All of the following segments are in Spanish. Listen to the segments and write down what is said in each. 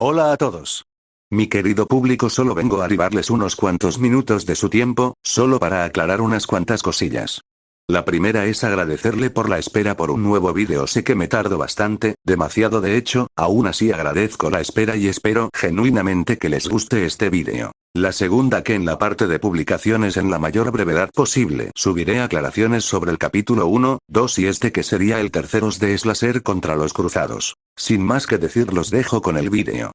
Hola a todos. Mi querido público, solo vengo a ribarles unos cuantos minutos de su tiempo, solo para aclarar unas cuantas cosillas. La primera es agradecerle por la espera por un nuevo vídeo. Sé que me tardo bastante, demasiado de hecho, aún así agradezco la espera y espero genuinamente que les guste este vídeo. La segunda, que en la parte de publicaciones en la mayor brevedad posible subiré aclaraciones sobre el capítulo 1, 2 y este que sería el tercero de Slasher contra los cruzados. Sin más que decir, los dejo con el vídeo.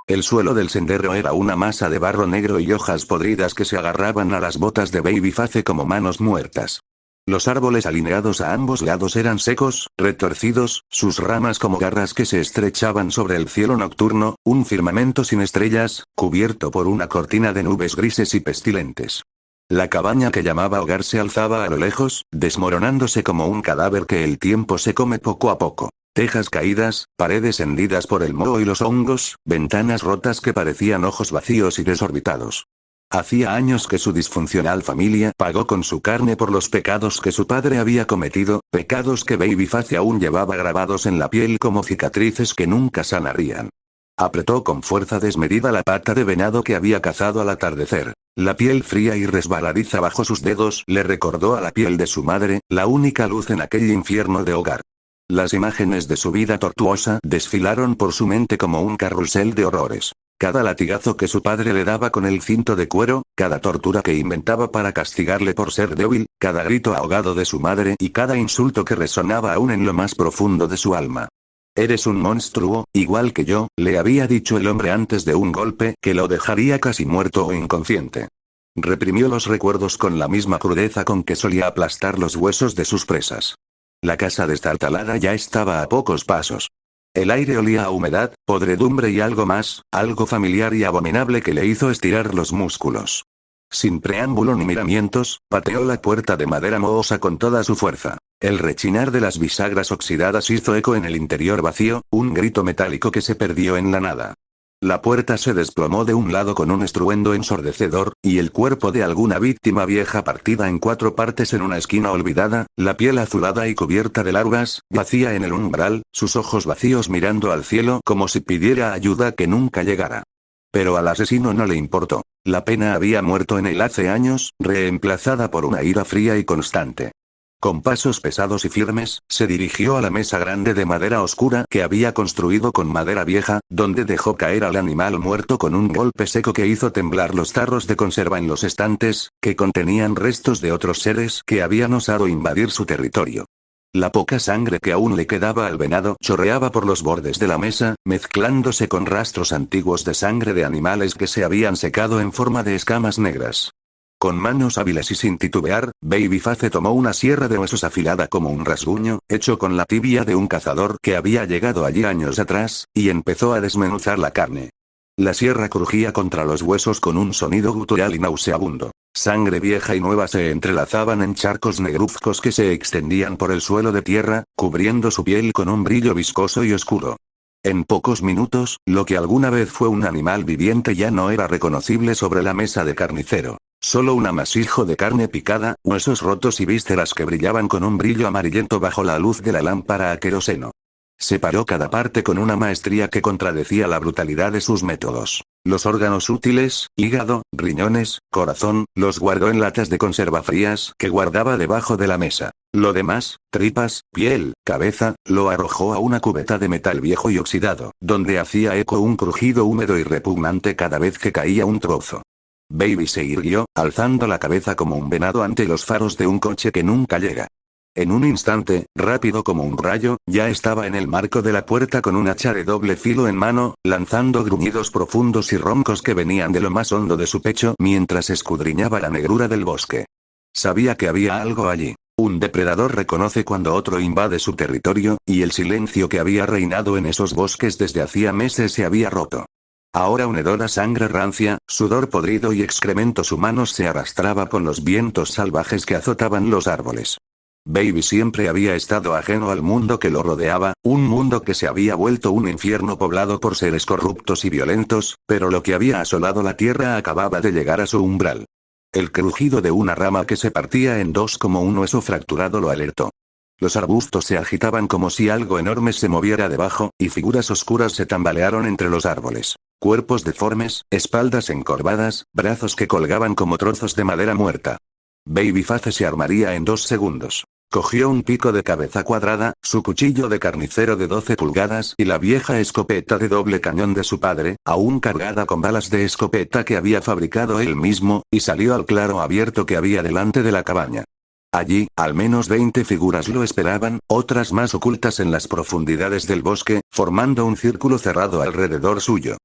El suelo del sendero era una masa de barro negro y hojas podridas que se agarraban a las botas de Babyface como manos muertas. Los árboles alineados a ambos lados eran secos, retorcidos, sus ramas como garras que se estrechaban sobre el cielo nocturno, un firmamento sin estrellas, cubierto por una cortina de nubes grises y pestilentes. La cabaña que llamaba hogar se alzaba a lo lejos, desmoronándose como un cadáver que el tiempo se come poco a poco. Tejas caídas, paredes hendidas por el moho y los hongos, ventanas rotas que parecían ojos vacíos y desorbitados. Hacía años que su disfuncional familia pagó con su carne por los pecados que su padre había cometido, pecados que Babyface aún llevaba grabados en la piel como cicatrices que nunca sanarían. Apretó con fuerza desmedida la pata de venado que había cazado al atardecer. La piel fría y resbaladiza bajo sus dedos le recordó a la piel de su madre, la única luz en aquel infierno de hogar. Las imágenes de su vida tortuosa desfilaron por su mente como un carrusel de horrores. Cada latigazo que su padre le daba con el cinto de cuero, cada tortura que inventaba para castigarle por ser débil, cada grito ahogado de su madre y cada insulto que resonaba aún en lo más profundo de su alma. «Eres un monstruo, igual que yo», le había dicho el hombre antes de un golpe que lo dejaría casi muerto o inconsciente. Reprimió los recuerdos con la misma crudeza con que solía aplastar los huesos de sus presas. La casa destartalada ya estaba a pocos pasos. El aire olía a humedad, podredumbre y algo más, algo familiar y abominable que le hizo estirar los músculos. Sin preámbulo ni miramientos, pateó la puerta de madera mohosa con toda su fuerza. El rechinar de las bisagras oxidadas hizo eco en el interior vacío, un grito metálico que se perdió en la nada. La puerta se desplomó de un lado con un estruendo ensordecedor, y el cuerpo de alguna víctima vieja partida en 4 partes en una esquina olvidada, la piel azulada y cubierta de larvas, yacía en el umbral, sus ojos vacíos mirando al cielo como si pidiera ayuda que nunca llegara. Pero al asesino no le importó. La pena había muerto en él hace años, reemplazada por una ira fría y constante. Con pasos pesados y firmes, se dirigió a la mesa grande de madera oscura que había construido con madera vieja, donde dejó caer al animal muerto con un golpe seco que hizo temblar los tarros de conserva en los estantes, que contenían restos de otros seres que habían osado invadir su territorio. La poca sangre que aún le quedaba al venado chorreaba por los bordes de la mesa, mezclándose con rastros antiguos de sangre de animales que se habían secado en forma de escamas negras. Con manos hábiles y sin titubear, Babyface tomó una sierra de huesos afilada como un rasguño, hecho con la tibia de un cazador que había llegado allí años atrás, y empezó a desmenuzar la carne. La sierra crujía contra los huesos con un sonido gutural y nauseabundo. Sangre vieja y nueva se entrelazaban en charcos negruzcos que se extendían por el suelo de tierra, cubriendo su piel con un brillo viscoso y oscuro. En pocos minutos, lo que alguna vez fue un animal viviente ya no era reconocible sobre la mesa de carnicero. Solo un amasijo de carne picada, huesos rotos y vísceras que brillaban con un brillo amarillento bajo la luz de la lámpara a queroseno. Separó cada parte con una maestría que contradecía la brutalidad de sus métodos. Los órganos útiles, hígado, riñones, corazón, los guardó en latas de conserva frías que guardaba debajo de la mesa. Lo demás, tripas, piel, cabeza, lo arrojó a una cubeta de metal viejo y oxidado, donde hacía eco un crujido húmedo y repugnante cada vez que caía un trozo. Baby se irguió, alzando la cabeza como un venado ante los faros de un coche que nunca llega. En un instante, rápido como un rayo, ya estaba en el marco de la puerta con un hacha de doble filo en mano, lanzando gruñidos profundos y roncos que venían de lo más hondo de su pecho mientras escudriñaba la negrura del bosque. Sabía que había algo allí. Un depredador reconoce cuando otro invade su territorio, y el silencio que había reinado en esos bosques desde hacía meses se había roto. Ahora un hedor a sangre rancia, sudor podrido y excrementos humanos se arrastraba con los vientos salvajes que azotaban los árboles. Baby siempre había estado ajeno al mundo que lo rodeaba, un mundo que se había vuelto un infierno poblado por seres corruptos y violentos, pero lo que había asolado la tierra acababa de llegar a su umbral. El crujido de una rama que se partía en dos como un hueso fracturado lo alertó. Los arbustos se agitaban como si algo enorme se moviera debajo, y figuras oscuras se tambalearon entre los árboles. Cuerpos deformes, espaldas encorvadas, brazos que colgaban como trozos de madera muerta. Babyface se armaría en 2 segundos. Cogió un pico de cabeza cuadrada, su cuchillo de carnicero de 12 pulgadas y la vieja escopeta de doble cañón de su padre, aún cargada con balas de escopeta que había fabricado él mismo, y salió al claro abierto que había delante de la cabaña. Allí, al menos 20 figuras lo esperaban, otras más ocultas en las profundidades del bosque, formando un círculo cerrado alrededor suyo.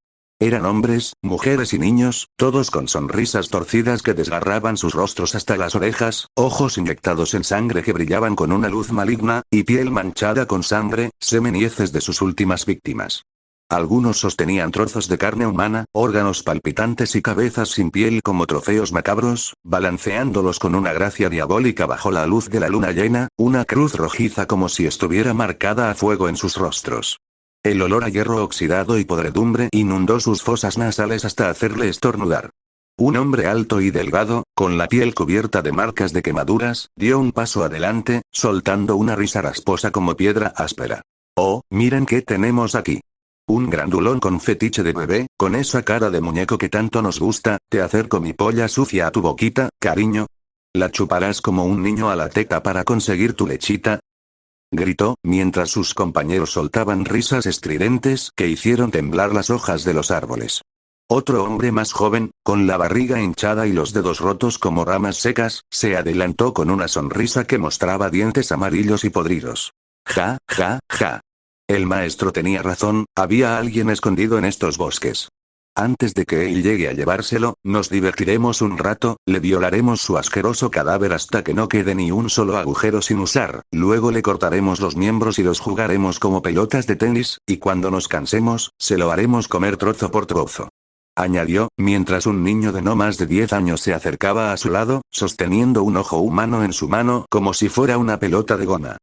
Eran hombres, mujeres y niños, todos con sonrisas torcidas que desgarraban sus rostros hasta las orejas, ojos inyectados en sangre que brillaban con una luz maligna, y piel manchada con sangre, semen y heces de sus últimas víctimas. Algunos sostenían trozos de carne humana, órganos palpitantes y cabezas sin piel como trofeos macabros, balanceándolos con una gracia diabólica bajo la luz de la luna llena, una cruz rojiza como si estuviera marcada a fuego en sus rostros. El olor a hierro oxidado y podredumbre inundó sus fosas nasales hasta hacerle estornudar. Un hombre alto y delgado, con la piel cubierta de marcas de quemaduras, dio un paso adelante, soltando una risa rasposa como piedra áspera. «Oh, miren qué tenemos aquí. Un grandulón con fetiche de bebé, con esa cara de muñeco que tanto nos gusta, te acerco mi polla sucia a tu boquita, cariño. ¿La chuparás como un niño a la teta para conseguir tu lechita?», gritó, mientras sus compañeros soltaban risas estridentes que hicieron temblar las hojas de los árboles. Otro hombre más joven, con la barriga hinchada y los dedos rotos como ramas secas, se adelantó con una sonrisa que mostraba dientes amarillos y podridos. Ja, ja, ja. El maestro tenía razón, había alguien escondido en estos bosques. Antes de que él llegue a llevárselo, nos divertiremos un rato, le violaremos su asqueroso cadáver hasta que no quede ni un solo agujero sin usar, luego le cortaremos los miembros y los jugaremos como pelotas de tenis, y cuando nos cansemos, se lo haremos comer trozo por trozo. Añadió, mientras un niño de no más de 10 años se acercaba a su lado, sosteniendo un ojo humano en su mano como si fuera una pelota de goma.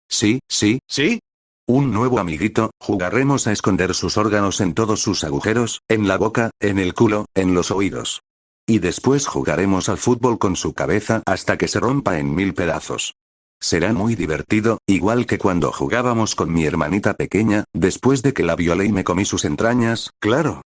Sí, sí, sí. Un nuevo amiguito, jugaremos a esconder sus órganos en todos sus agujeros, en la boca, en el culo, en los oídos. Y después jugaremos al fútbol con su cabeza hasta que se rompa en 1000 pedazos. Será muy divertido, igual que cuando jugábamos con mi hermanita pequeña, después de que la violé y me comí sus entrañas, claro.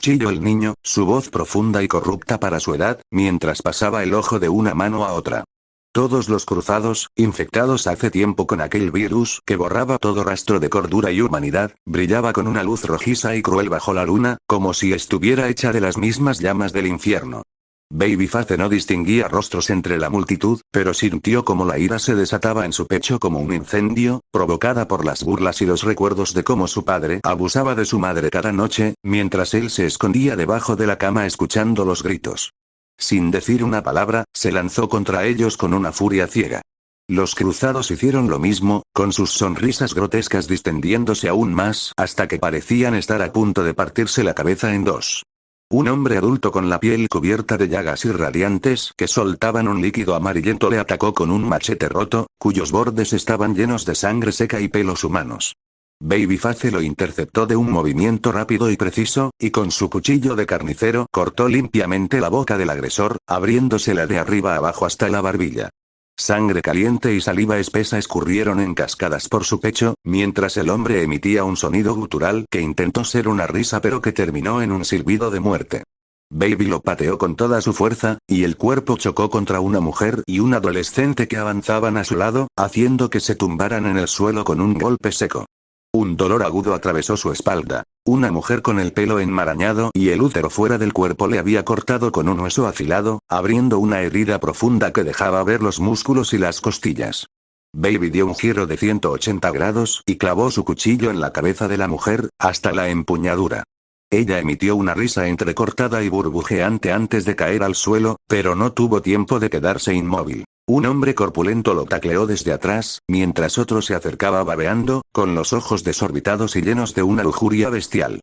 Chilló el niño, su voz profunda y corrupta para su edad, mientras pasaba el ojo de una mano a otra. Todos los cruzados, infectados hace tiempo con aquel virus que borraba todo rastro de cordura y humanidad, brillaba con una luz rojiza y cruel bajo la luna, como si estuviera hecha de las mismas llamas del infierno. Babyface no distinguía rostros entre la multitud, pero sintió como la ira se desataba en su pecho como un incendio, provocada por las burlas y los recuerdos de cómo su padre abusaba de su madre cada noche, mientras él se escondía debajo de la cama escuchando los gritos. Sin decir una palabra, se lanzó contra ellos con una furia ciega. Los cruzados hicieron lo mismo, con sus sonrisas grotescas distendiéndose aún más, hasta que parecían estar a punto de partirse la cabeza en dos. Un hombre adulto con la piel cubierta de llagas irradiantes que soltaban un líquido amarillento le atacó con un machete roto, cuyos bordes estaban llenos de sangre seca y pelos humanos. Babyface lo interceptó de un movimiento rápido y preciso, y con su cuchillo de carnicero cortó limpiamente la boca del agresor, abriéndosela de arriba abajo hasta la barbilla. Sangre caliente y saliva espesa escurrieron en cascadas por su pecho, mientras el hombre emitía un sonido gutural que intentó ser una risa pero que terminó en un silbido de muerte. Baby lo pateó con toda su fuerza, y el cuerpo chocó contra una mujer y un adolescente que avanzaban a su lado, haciendo que se tumbaran en el suelo con un golpe seco. Un dolor agudo atravesó su espalda. Una mujer con el pelo enmarañado y el útero fuera del cuerpo le había cortado con un hueso afilado, abriendo una herida profunda que dejaba ver los músculos y las costillas. Baby dio un giro de 180 grados y clavó su cuchillo en la cabeza de la mujer, hasta la empuñadura. Ella emitió una risa entrecortada y burbujeante antes de caer al suelo, pero no tuvo tiempo de quedarse inmóvil. Un hombre corpulento lo tacleó desde atrás, mientras otro se acercaba babeando, con los ojos desorbitados y llenos de una lujuria bestial.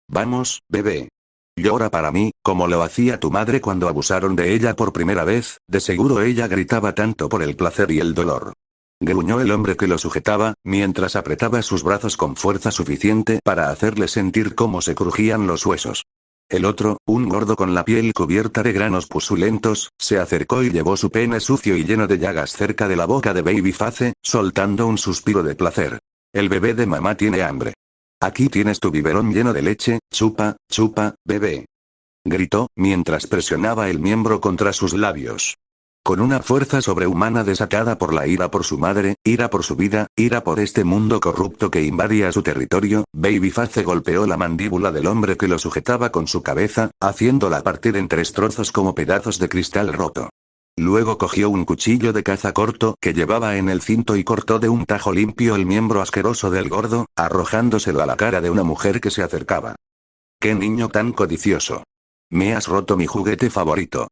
Vamos, bebé. Llora para mí, como lo hacía tu madre cuando abusaron de ella por primera vez, de seguro ella gritaba tanto por el placer y el dolor. Gruñó el hombre que lo sujetaba, mientras apretaba sus brazos con fuerza suficiente para hacerle sentir cómo se crujían los huesos. El otro, un gordo con la piel cubierta de granos pusulentos, se acercó y llevó su pene sucio y lleno de llagas cerca de la boca de Babyface, soltando un suspiro de placer. El bebé de mamá tiene hambre. Aquí tienes tu biberón lleno de leche, chupa, chupa, bebé. Gritó, mientras presionaba el miembro contra sus labios. Con una fuerza sobrehumana desatada por la ira por su madre, ira por su vida, ira por este mundo corrupto que invadía su territorio, Babyface golpeó la mandíbula del hombre que lo sujetaba con su cabeza, haciéndola partir en 3 trozos como pedazos de cristal roto. Luego cogió un cuchillo de caza corto que llevaba en el cinto y cortó de un tajo limpio el miembro asqueroso del gordo, arrojándoselo a la cara de una mujer que se acercaba. ¡Qué niño tan codicioso! Me has roto mi juguete favorito.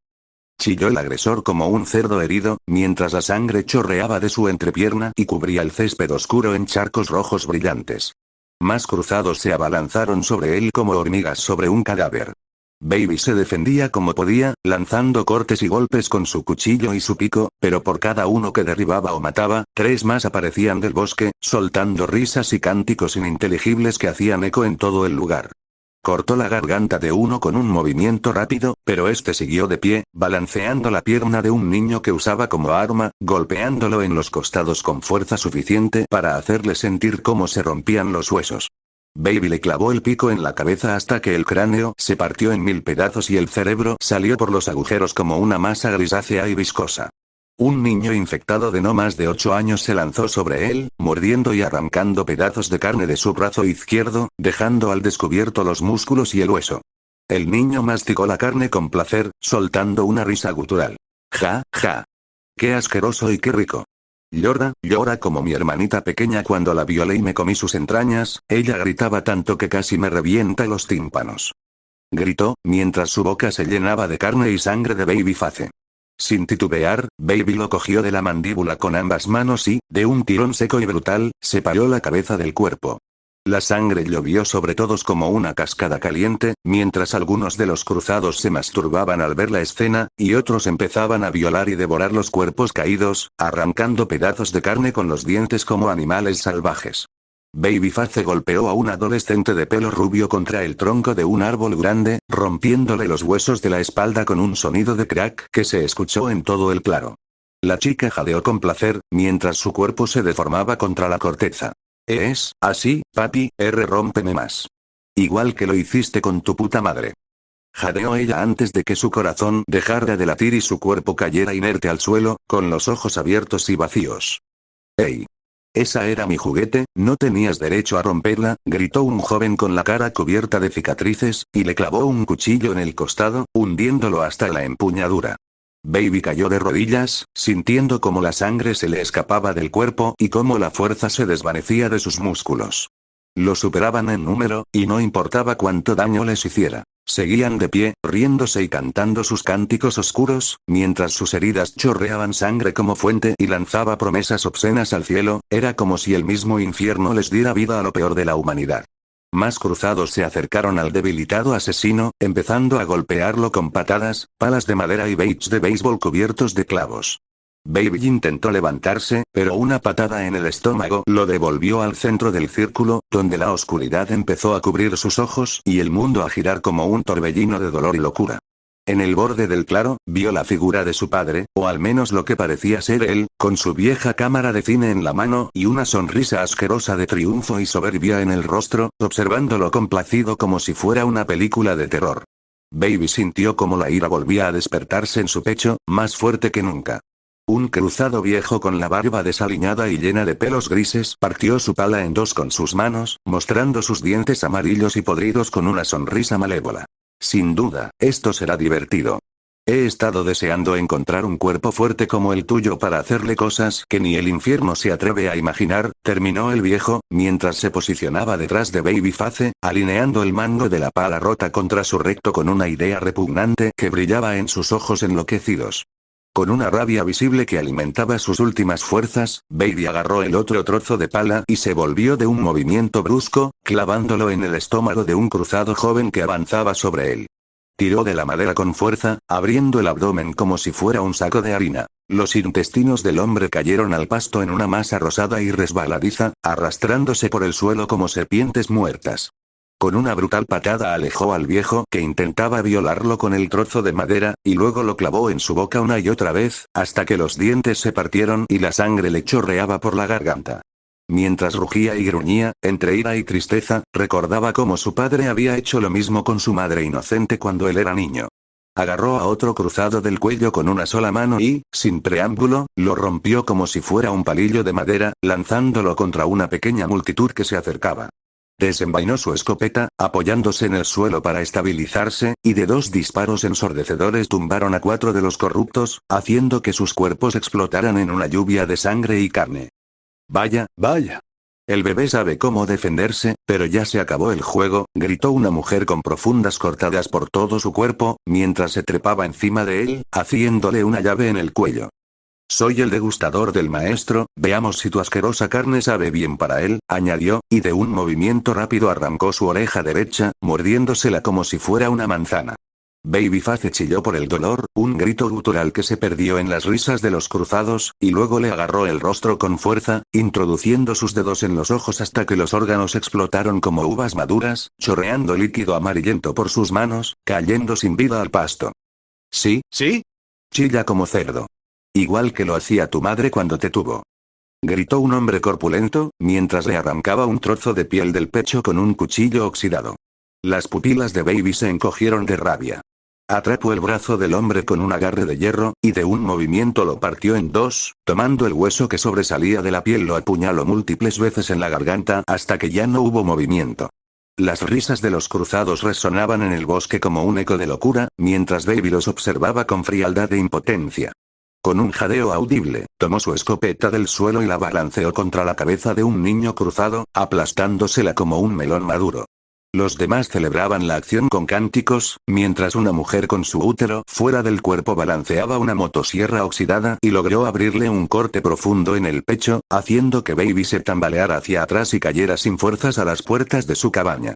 Chilló el agresor como un cerdo herido, mientras la sangre chorreaba de su entrepierna y cubría el césped oscuro en charcos rojos brillantes. Más cruzados se abalanzaron sobre él como hormigas sobre un cadáver. Baby se defendía como podía, lanzando cortes y golpes con su cuchillo y su pico, pero por cada uno que derribaba o mataba, 3 más aparecían del bosque, soltando risas y cánticos ininteligibles que hacían eco en todo el lugar. Cortó la garganta de uno con un movimiento rápido, pero este siguió de pie, balanceando la pierna de un niño que usaba como arma, golpeándolo en los costados con fuerza suficiente para hacerle sentir cómo se rompían los huesos. Baby le clavó el pico en la cabeza hasta que el cráneo se partió en 1000 pedazos y el cerebro salió por los agujeros como una masa grisácea y viscosa. Un niño infectado de no más de 8 años se lanzó sobre él, mordiendo y arrancando pedazos de carne de su brazo izquierdo, dejando al descubierto los músculos y el hueso. El niño masticó la carne con placer, soltando una risa gutural. Ja, ja. Qué asqueroso y qué rico. Llora, llora como mi hermanita pequeña cuando la violé y me comí sus entrañas, ella gritaba tanto que casi me revienta los tímpanos. Gritó, mientras su boca se llenaba de carne y sangre de Babyface. Sin titubear, Baby lo cogió de la mandíbula con ambas manos y, de un tirón seco y brutal, separó la cabeza del cuerpo. La sangre llovió sobre todos como una cascada caliente, mientras algunos de los cruzados se masturbaban al ver la escena, y otros empezaban a violar y devorar los cuerpos caídos, arrancando pedazos de carne con los dientes como animales salvajes. Babyface golpeó a un adolescente de pelo rubio contra el tronco de un árbol grande, rompiéndole los huesos de la espalda con un sonido de crack que se escuchó en todo el claro. La chica jadeó con placer, mientras su cuerpo se deformaba contra la corteza. Es así, papi, rómpeme más. Igual que lo hiciste con tu puta madre. Jadeó ella antes de que su corazón dejara de latir y su cuerpo cayera inerte al suelo, con los ojos abiertos y vacíos. ¡Ey! Esa era mi juguete, no tenías derecho a romperla, gritó un joven con la cara cubierta de cicatrices, y le clavó un cuchillo en el costado, hundiéndolo hasta la empuñadura. Baby cayó de rodillas, sintiendo cómo la sangre se le escapaba del cuerpo y cómo la fuerza se desvanecía de sus músculos. Lo superaban en número, y no importaba cuánto daño les hiciera. Seguían de pie, riéndose y cantando sus cánticos oscuros, mientras sus heridas chorreaban sangre como fuente y lanzaba promesas obscenas al cielo, era como si el mismo infierno les diera vida a lo peor de la humanidad. Más cruzados se acercaron al debilitado asesino, empezando a golpearlo con patadas, palas de madera y baits de béisbol cubiertos de clavos. Baby intentó levantarse, pero una patada en el estómago lo devolvió al centro del círculo, donde la oscuridad empezó a cubrir sus ojos y el mundo a girar como un torbellino de dolor y locura. En el borde del claro, vio la figura de su padre, o al menos lo que parecía ser él, con su vieja cámara de cine en la mano y una sonrisa asquerosa de triunfo y soberbia en el rostro, observándolo complacido como si fuera una película de terror. Baby sintió como la ira volvía a despertarse en su pecho, más fuerte que nunca. Un cruzado viejo con la barba desaliñada y llena de pelos grises partió su pala en 2 con sus manos, mostrando sus dientes amarillos y podridos con una sonrisa malévola. Sin duda, esto será divertido. He estado deseando encontrar un cuerpo fuerte como el tuyo para hacerle cosas que ni el infierno se atreve a imaginar, terminó el viejo, mientras se posicionaba detrás de Babyface, alineando el mango de la pala rota contra su recto con una idea repugnante que brillaba en sus ojos enloquecidos. Con una rabia visible que alimentaba sus últimas fuerzas, Baby agarró el otro trozo de pala y se volvió de un movimiento brusco, clavándolo en el estómago de un cruzado joven que avanzaba sobre él. Tiró de la madera con fuerza, abriendo el abdomen como si fuera un saco de harina. Los intestinos del hombre cayeron al pasto en una masa rosada y resbaladiza, arrastrándose por el suelo como serpientes muertas. Con una brutal patada alejó al viejo que intentaba violarlo con el trozo de madera, y luego lo clavó en su boca una y otra vez, hasta que los dientes se partieron y la sangre le chorreaba por la garganta. Mientras rugía y gruñía, entre ira y tristeza, recordaba cómo su padre había hecho lo mismo con su madre inocente cuando él era niño. Agarró a otro cruzado del cuello con una sola mano y, sin preámbulo, lo rompió como si fuera un palillo de madera, lanzándolo contra una pequeña multitud que se acercaba. Desenvainó su escopeta, apoyándose en el suelo para estabilizarse, y de 2 disparos ensordecedores tumbaron a 4 de los corruptos, haciendo que sus cuerpos explotaran en una lluvia de sangre y carne. Vaya, vaya. El bebé sabe cómo defenderse, pero ya se acabó el juego, gritó una mujer con profundas cortadas por todo su cuerpo, mientras se trepaba encima de él, haciéndole una llave en el cuello. Soy el degustador del maestro, veamos si tu asquerosa carne sabe bien para él, añadió, y de un movimiento rápido arrancó su oreja derecha, mordiéndosela como si fuera una manzana. Babyface chilló por el dolor, un grito gutural que se perdió en las risas de los cruzados, y luego le agarró el rostro con fuerza, introduciendo sus dedos en los ojos hasta que los órganos explotaron como uvas maduras, chorreando líquido amarillento por sus manos, cayendo sin vida al pasto. ¿Sí? ¿Sí? Chilla como cerdo. Igual que lo hacía tu madre cuando te tuvo. Gritó un hombre corpulento, mientras le arrancaba un trozo de piel del pecho con un cuchillo oxidado. Las pupilas de Baby se encogieron de rabia. Atrapó el brazo del hombre con un agarre de hierro, y de un movimiento lo partió en 2, tomando el hueso que sobresalía de la piel lo apuñaló múltiples veces en la garganta hasta que ya no hubo movimiento. Las risas de los cruzados resonaban en el bosque como un eco de locura, mientras Baby los observaba con frialdad e impotencia. Con un jadeo audible, tomó su escopeta del suelo y la balanceó contra la cabeza de un niño cruzado, aplastándosela como un melón maduro. Los demás celebraban la acción con cánticos, mientras una mujer con su útero fuera del cuerpo balanceaba una motosierra oxidada y logró abrirle un corte profundo en el pecho, haciendo que Baby se tambaleara hacia atrás y cayera sin fuerzas a las puertas de su cabaña.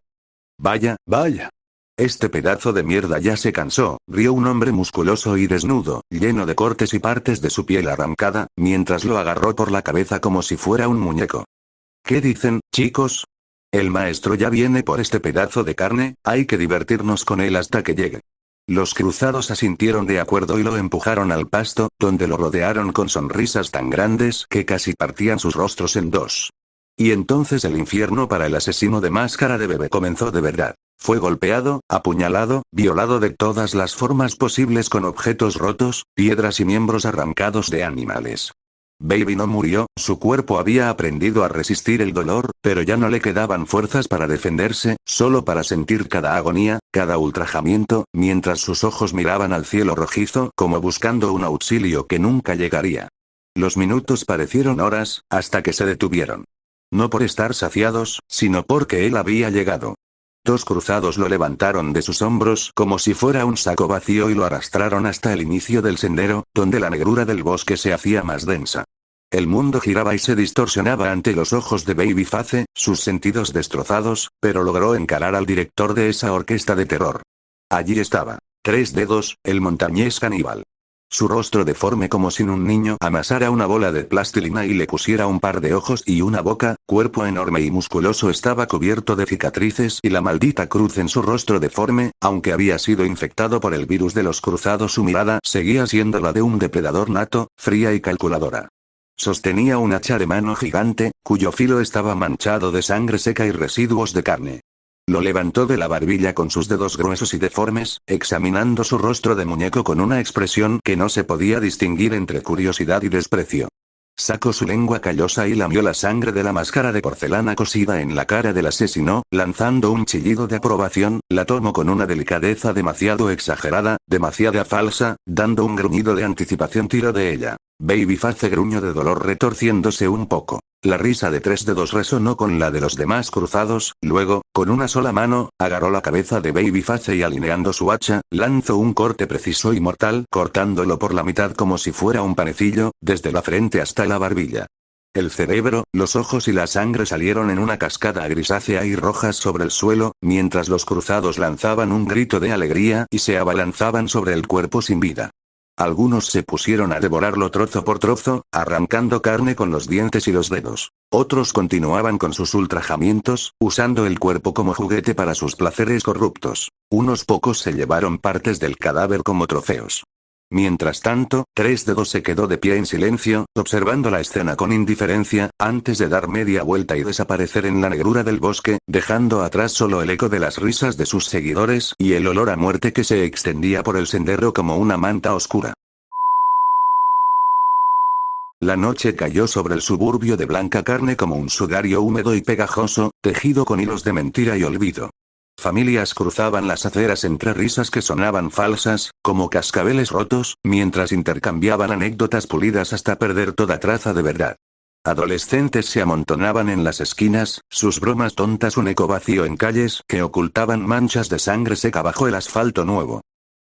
Vaya, vaya. Este pedazo de mierda ya se cansó, rió un hombre musculoso y desnudo, lleno de cortes y partes de su piel arrancada, mientras lo agarró por la cabeza como si fuera un muñeco. ¿Qué dicen, chicos? El maestro ya viene por este pedazo de carne, hay que divertirnos con él hasta que llegue. Los cruzados asintieron de acuerdo y lo empujaron al pasto, donde lo rodearon con sonrisas tan grandes que casi partían sus rostros en 2. Y entonces el infierno para el asesino de máscara de bebé comenzó de verdad. Fue golpeado, apuñalado, violado de todas las formas posibles con objetos rotos, piedras y miembros arrancados de animales. Baby no murió, su cuerpo había aprendido a resistir el dolor, pero ya no le quedaban fuerzas para defenderse, solo para sentir cada agonía, cada ultrajamiento, mientras sus ojos miraban al cielo rojizo como buscando un auxilio que nunca llegaría. Los minutos parecieron horas, hasta que se detuvieron. No por estar saciados, sino porque él había llegado. 2 cruzados lo levantaron de sus hombros como si fuera un saco vacío y lo arrastraron hasta el inicio del sendero, donde la negrura del bosque se hacía más densa. El mundo giraba y se distorsionaba ante los ojos de Babyface, sus sentidos destrozados, pero logró encarar al director de esa orquesta de terror. Allí estaba. 3 dedos, el montañés caníbal. Su rostro deforme como si un niño amasara una bola de plastilina y le pusiera un par de ojos y una boca, cuerpo enorme y musculoso estaba cubierto de cicatrices y la maldita cruz en su rostro deforme, aunque había sido infectado por el virus de los cruzados, su mirada seguía siendo la de un depredador nato, fría y calculadora. Sostenía un hacha de mano gigante, cuyo filo estaba manchado de sangre seca y residuos de carne. Lo levantó de la barbilla con sus dedos gruesos y deformes, examinando su rostro de muñeco con una expresión que no se podía distinguir entre curiosidad y desprecio. Sacó su lengua callosa y lamió la sangre de la máscara de porcelana cosida en la cara del asesino, lanzando un chillido de aprobación, la tomó con una delicadeza demasiado exagerada, demasiado falsa, dando un gruñido de anticipación tiró de ella. Babyface gruñó de dolor retorciéndose un poco. La risa de 3 dedos resonó con la de los demás cruzados, luego, con una sola mano, agarró la cabeza de Babyface y alineando su hacha, lanzó un corte preciso y mortal, cortándolo por la mitad como si fuera un panecillo, desde la frente hasta la barbilla. El cerebro, los ojos y la sangre salieron en una cascada grisácea y rojas sobre el suelo, mientras los cruzados lanzaban un grito de alegría y se abalanzaban sobre el cuerpo sin vida. Algunos se pusieron a devorarlo trozo por trozo, arrancando carne con los dientes y los dedos. Otros continuaban con sus ultrajamientos, usando el cuerpo como juguete para sus placeres corruptos. Unos pocos se llevaron partes del cadáver como trofeos. Mientras tanto, Tres Dedos se quedó de pie en silencio, observando la escena con indiferencia, antes de dar media vuelta y desaparecer en la negrura del bosque, dejando atrás solo el eco de las risas de sus seguidores y el olor a muerte que se extendía por el sendero como una manta oscura. La noche cayó sobre el suburbio de blanca carne como un sudario húmedo y pegajoso, tejido con hilos de mentira y olvido. Familias cruzaban las aceras entre risas que sonaban falsas, como cascabeles rotos, mientras intercambiaban anécdotas pulidas hasta perder toda traza de verdad. Adolescentes se amontonaban en las esquinas, sus bromas tontas un eco vacío en calles que ocultaban manchas de sangre seca bajo el asfalto nuevo.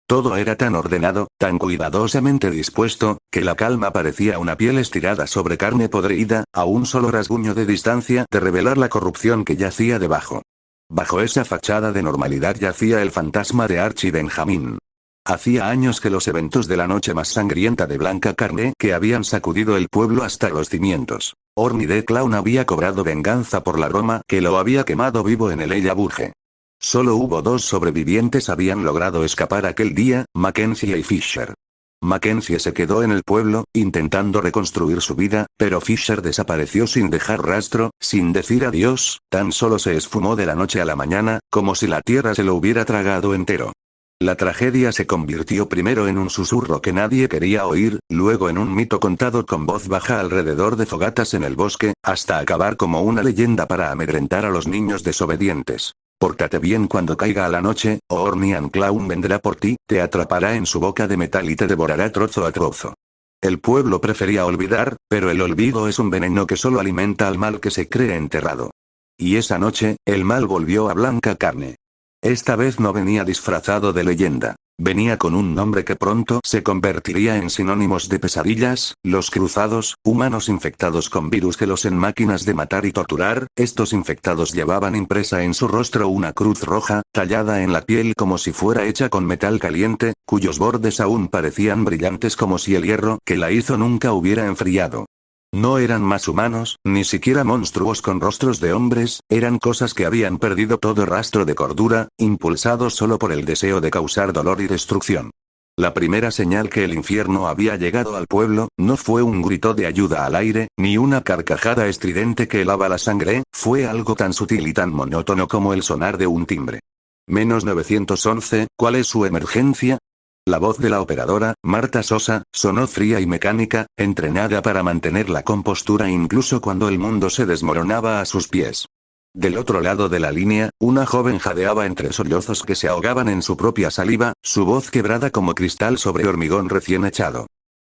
Todo era tan ordenado, tan cuidadosamente dispuesto, que la calma parecía una piel estirada sobre carne podrida, a un solo rasguño de distancia de revelar la corrupción que yacía debajo. Bajo esa fachada de normalidad yacía el fantasma de Archie Benjamin. Hacía años que los eventos de la noche más sangrienta de blanca carne que habían sacudido el pueblo hasta los cimientos. Orny the Clown había cobrado venganza por la broma que lo había quemado vivo en el Ella Burge. Solo hubo 2 sobrevivientes habían logrado escapar aquel día, Mackenzie y Fisher. Mackenzie se quedó en el pueblo, intentando reconstruir su vida, pero Fisher desapareció sin dejar rastro, sin decir adiós, tan solo se esfumó de la noche a la mañana, como si la tierra se lo hubiera tragado entero. La tragedia se convirtió primero en un susurro que nadie quería oír, luego en un mito contado con voz baja alrededor de fogatas en el bosque, hasta acabar como una leyenda para amedrentar a los niños desobedientes. Pórtate bien cuando caiga la noche, o Orny the Clown vendrá por ti, te atrapará en su boca de metal y te devorará trozo a trozo. El pueblo prefería olvidar, pero el olvido es un veneno que solo alimenta al mal que se cree enterrado. Y esa noche, el mal volvió a blanca carne. Esta vez no venía disfrazado de leyenda. Venía con un nombre que pronto se convertiría en sinónimos de pesadillas, los cruzados, humanos infectados con virus que los en máquinas de matar y torturar, estos infectados llevaban impresa en su rostro una cruz roja, tallada en la piel como si fuera hecha con metal caliente, cuyos bordes aún parecían brillantes como si el hierro que la hizo nunca hubiera enfriado. No eran más humanos, ni siquiera monstruos con rostros de hombres, eran cosas que habían perdido todo rastro de cordura, impulsados solo por el deseo de causar dolor y destrucción. La primera señal que el infierno había llegado al pueblo, no fue un grito de ayuda al aire, ni una carcajada estridente que helaba la sangre, fue algo tan sutil y tan monótono como el sonar de un timbre. Menos 911, ¿cuál es su emergencia? La voz de la operadora, Marta Sosa, sonó fría y mecánica, entrenada para mantener la compostura incluso cuando el mundo se desmoronaba a sus pies. Del otro lado de la línea, una joven jadeaba entre sollozos que se ahogaban en su propia saliva, su voz quebrada como cristal sobre hormigón recién echado.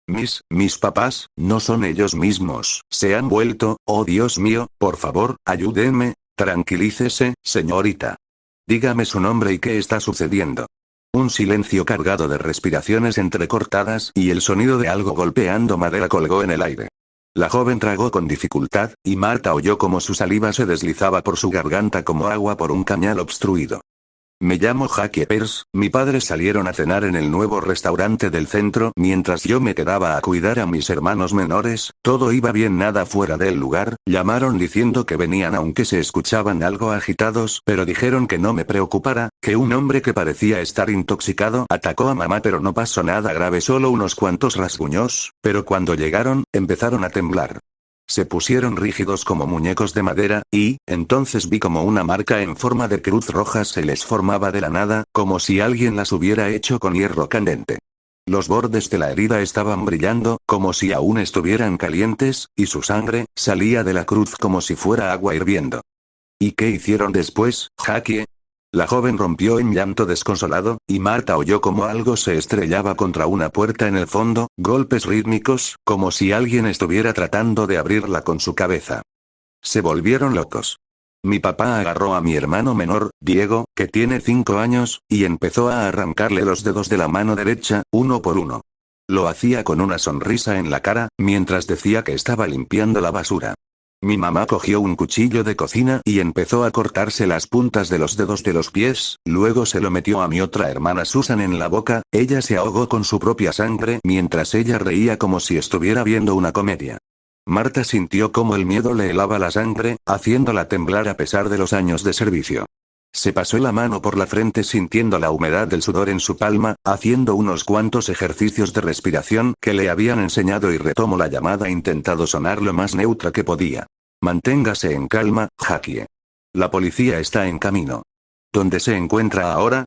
Mis papás, no son ellos mismos, se han vuelto, oh Dios mío, por favor, ayúdenme, tranquilícese, señorita. Dígame su nombre y qué está sucediendo. Un silencio cargado de respiraciones entrecortadas y el sonido de algo golpeando madera colgó en el aire. La joven tragó con dificultad, y Marta oyó como su saliva se deslizaba por su garganta como agua por un cañal obstruido. Me llamo Jackie Pearce, mi padre salieron a cenar en el nuevo restaurante del centro mientras yo me quedaba a cuidar a mis hermanos menores, todo iba bien nada fuera del lugar, llamaron diciendo que venían aunque se escuchaban algo agitados pero dijeron que no me preocupara, que un hombre que parecía estar intoxicado atacó a mamá pero no pasó nada grave solo unos cuantos rasguños, pero cuando llegaron, empezaron a temblar. Se pusieron rígidos como muñecos de madera, y, entonces vi como una marca en forma de cruz roja se les formaba de la nada, como si alguien las hubiera hecho con hierro candente. Los bordes de la herida estaban brillando, como si aún estuvieran calientes, y su sangre, salía de la cruz como si fuera agua hirviendo. ¿Y qué hicieron después, Jackie? La joven rompió en llanto desconsolado, y Marta oyó como algo se estrellaba contra una puerta en el fondo, golpes rítmicos, como si alguien estuviera tratando de abrirla con su cabeza. Se volvieron locos. Mi papá agarró a mi hermano menor, Diego, que tiene 5 años, y empezó a arrancarle los dedos de la mano derecha, uno por uno. Lo hacía con una sonrisa en la cara, mientras decía que estaba limpiando la basura. Mi mamá cogió un cuchillo de cocina y empezó a cortarse las puntas de los dedos de los pies, luego se lo metió a mi otra hermana Susan en la boca, ella se ahogó con su propia sangre mientras ella reía como si estuviera viendo una comedia. Marta sintió como el miedo le helaba la sangre, haciéndola temblar a pesar de los años de servicio. Se pasó la mano por la frente sintiendo la humedad del sudor en su palma, haciendo unos cuantos ejercicios de respiración que le habían enseñado y retomó la llamada intentando sonar lo más neutra que podía. Manténgase en calma, Jackie. La policía está en camino. ¿Dónde se encuentra ahora?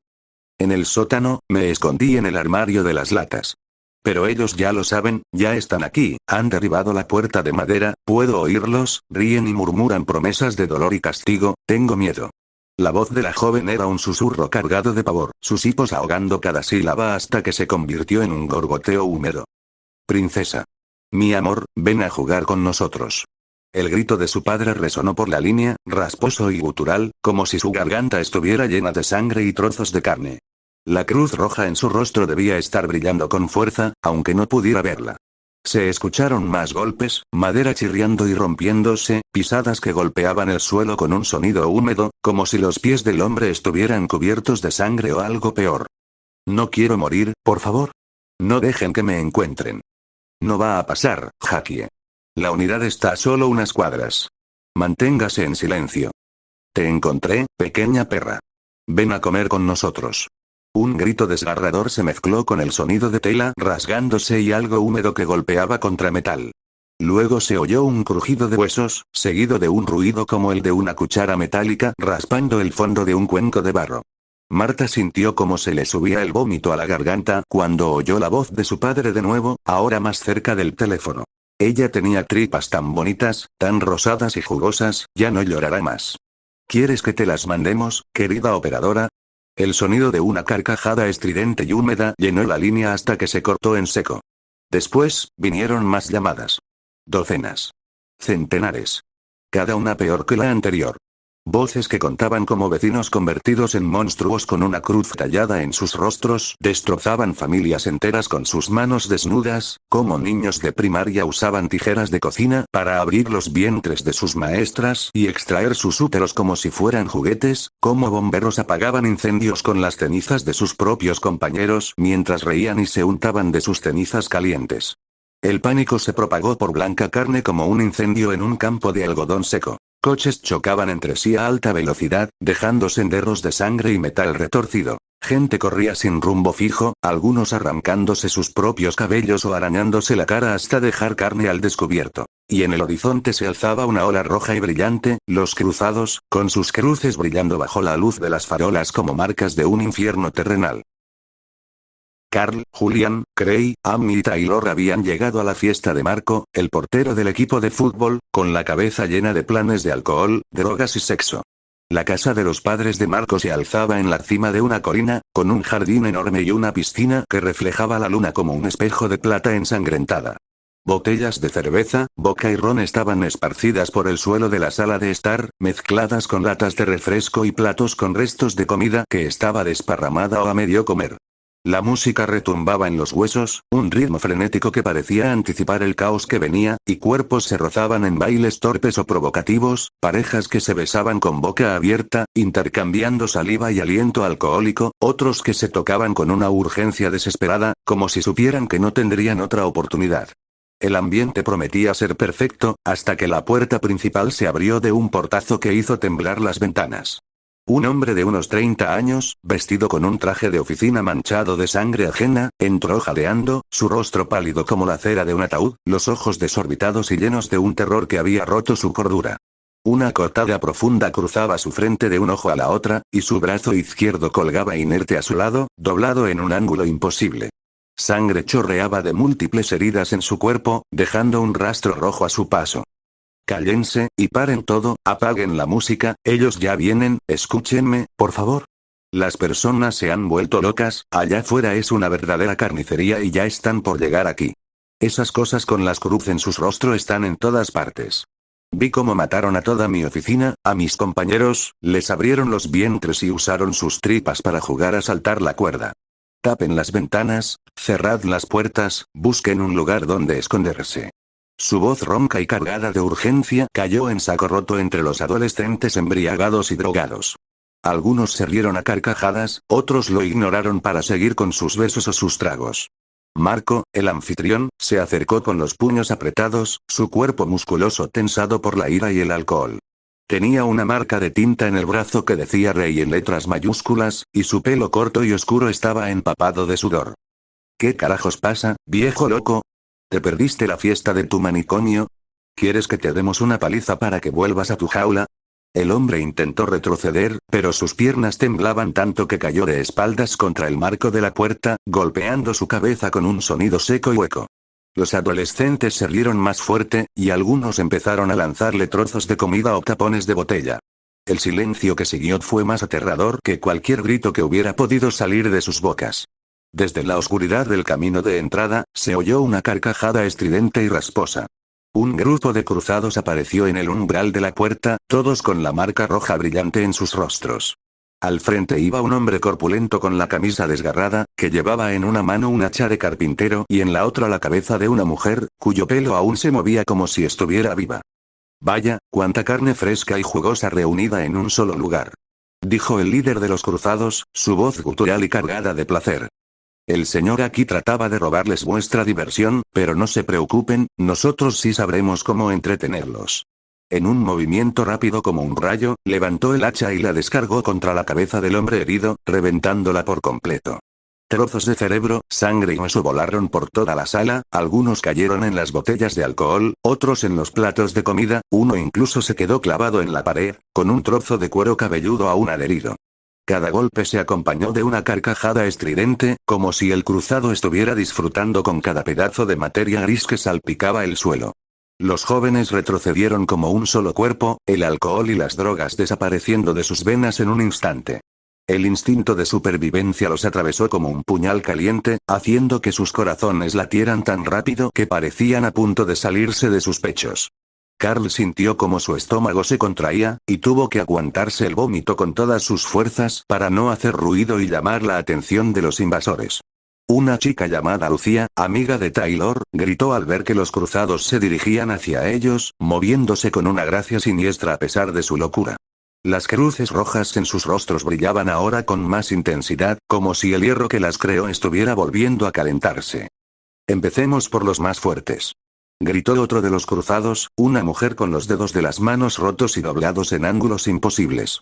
En el sótano, me escondí en el armario de las latas. Pero ellos ya lo saben, ya están aquí, han derribado la puerta de madera, puedo oírlos, ríen y murmuran promesas de dolor y castigo, tengo miedo. La voz de la joven era un susurro cargado de pavor, sus hipos ahogando cada sílaba hasta que se convirtió en un gorgoteo húmedo. Princesa. Mi amor, ven a jugar con nosotros. El grito de su padre resonó por la línea, rasposo y gutural, como si su garganta estuviera llena de sangre y trozos de carne. La cruz roja en su rostro debía estar brillando con fuerza, aunque no pudiera verla. Se escucharon más golpes, madera chirriando y rompiéndose, pisadas que golpeaban el suelo con un sonido húmedo, como si los pies del hombre estuvieran cubiertos de sangre o algo peor. No quiero morir, por favor. No dejen que me encuentren. No va a pasar, Jackie. La unidad está a solo unas cuadras. Manténgase en silencio. Te encontré, pequeña perra. Ven a comer con nosotros. Un grito desgarrador se mezcló con el sonido de tela rasgándose y algo húmedo que golpeaba contra metal. Luego se oyó un crujido de huesos, seguido de un ruido como el de una cuchara metálica raspando el fondo de un cuenco de barro. Marta sintió como se le subía el vómito a la garganta cuando oyó la voz de su padre de nuevo, ahora más cerca del teléfono. Ella tenía tripas tan bonitas, tan rosadas y jugosas, ya no llorará más. ¿Quieres que te las mandemos, querida operadora? El sonido de una carcajada estridente y húmeda llenó la línea hasta que se cortó en seco. Después, vinieron más llamadas. Docenas. Centenares. Cada una peor que la anterior. Voces que contaban como vecinos convertidos en monstruos con una cruz tallada en sus rostros, destrozaban familias enteras con sus manos desnudas, como niños de primaria usaban tijeras de cocina para abrir los vientres de sus maestras y extraer sus úteros como si fueran juguetes, como bomberos apagaban incendios con las cenizas de sus propios compañeros mientras reían y se untaban de sus cenizas calientes. El pánico se propagó por blanca carne como un incendio en un campo de algodón seco. Coches chocaban entre sí a alta velocidad, dejando senderos de sangre y metal retorcido. Gente corría sin rumbo fijo, algunos arrancándose sus propios cabellos o arañándose la cara hasta dejar carne al descubierto. Y en el horizonte se alzaba una ola roja y brillante, los cruzados, con sus cruces brillando bajo la luz de las farolas como marcas de un infierno terrenal. Carl, Julian, Cray, Amy y Taylor habían llegado a la fiesta de Marco, el portero del equipo de fútbol, con la cabeza llena de planes de alcohol, drogas y sexo. La casa de los padres de Marco se alzaba en la cima de una colina, con un jardín enorme y una piscina que reflejaba la luna como un espejo de plata ensangrentada. Botellas de cerveza, vodka y ron estaban esparcidas por el suelo de la sala de estar, mezcladas con latas de refresco y platos con restos de comida que estaba desparramada o a medio comer. La música retumbaba en los huesos, un ritmo frenético que parecía anticipar el caos que venía, y cuerpos se rozaban en bailes torpes o provocativos, parejas que se besaban con boca abierta, intercambiando saliva y aliento alcohólico, otros que se tocaban con una urgencia desesperada, como si supieran que no tendrían otra oportunidad. El ambiente prometía ser perfecto, hasta que la puerta principal se abrió de un portazo que hizo temblar las ventanas. Un hombre de unos 30 años, vestido con un traje de oficina manchado de sangre ajena, entró jadeando, su rostro pálido como la cera de un ataúd, los ojos desorbitados y llenos de un terror que había roto su cordura. Una cortada profunda cruzaba su frente de un ojo a la otra, y su brazo izquierdo colgaba inerte a su lado, doblado en un ángulo imposible. Sangre chorreaba de múltiples heridas en su cuerpo, dejando un rastro rojo a su paso. Cállense, y paren todo, apaguen la música, ellos ya vienen, escúchenme, por favor. Las personas se han vuelto locas, allá afuera es una verdadera carnicería y ya están por llegar aquí. Esas cosas con las cruz en sus rostros están en todas partes. Vi cómo mataron a toda mi oficina, a mis compañeros, les abrieron los vientres y usaron sus tripas para jugar a saltar la cuerda. Tapen las ventanas, cerrad las puertas, busquen un lugar donde esconderse. Su voz ronca y cargada de urgencia cayó en saco roto entre los adolescentes embriagados y drogados. Algunos se rieron a carcajadas, otros lo ignoraron para seguir con sus besos o sus tragos. Marco, el anfitrión, se acercó con los puños apretados, su cuerpo musculoso tensado por la ira y el alcohol. Tenía una marca de tinta en el brazo que decía Rey en letras mayúsculas, y su pelo corto y oscuro estaba empapado de sudor. ¿Qué carajos pasa, viejo loco? ¿Te perdiste la fiesta de tu manicomio? ¿Quieres que te demos una paliza para que vuelvas a tu jaula? El hombre intentó retroceder, pero sus piernas temblaban tanto que cayó de espaldas contra el marco de la puerta, golpeando su cabeza con un sonido seco y hueco. Los adolescentes se rieron más fuerte, y algunos empezaron a lanzarle trozos de comida o tapones de botella. El silencio que siguió fue más aterrador que cualquier grito que hubiera podido salir de sus bocas. Desde la oscuridad del camino de entrada, se oyó una carcajada estridente y rasposa. Un grupo de cruzados apareció en el umbral de la puerta, todos con la marca roja brillante en sus rostros. Al frente iba un hombre corpulento con la camisa desgarrada, que llevaba en una mano un hacha de carpintero y en la otra la cabeza de una mujer, cuyo pelo aún se movía como si estuviera viva. Vaya, cuánta carne fresca y jugosa reunida en un solo lugar. Dijo el líder de los cruzados, su voz gutural y cargada de placer. El señor aquí trataba de robarles vuestra diversión, pero no se preocupen, nosotros sí sabremos cómo entretenerlos. En un movimiento rápido como un rayo, levantó el hacha y la descargó contra la cabeza del hombre herido, reventándola por completo. Trozos de cerebro, sangre y hueso volaron por toda la sala, algunos cayeron en las botellas de alcohol, otros en los platos de comida, uno incluso se quedó clavado en la pared, con un trozo de cuero cabelludo aún adherido. Cada golpe se acompañó de una carcajada estridente, como si el cruzado estuviera disfrutando con cada pedazo de materia gris que salpicaba el suelo. Los jóvenes retrocedieron como un solo cuerpo, el alcohol y las drogas desapareciendo de sus venas en un instante. El instinto de supervivencia los atravesó como un puñal caliente, haciendo que sus corazones latieran tan rápido que parecían a punto de salirse de sus pechos. Carl sintió como su estómago se contraía, y tuvo que aguantarse el vómito con todas sus fuerzas para no hacer ruido y llamar la atención de los invasores. Una chica llamada Lucía, amiga de Taylor, gritó al ver que los cruzados se dirigían hacia ellos, moviéndose con una gracia siniestra a pesar de su locura. Las cruces rojas en sus rostros brillaban ahora con más intensidad, como si el hierro que las creó estuviera volviendo a calentarse. Empecemos por los más fuertes. Gritó otro de los cruzados, una mujer con los dedos de las manos rotos y doblados en ángulos imposibles.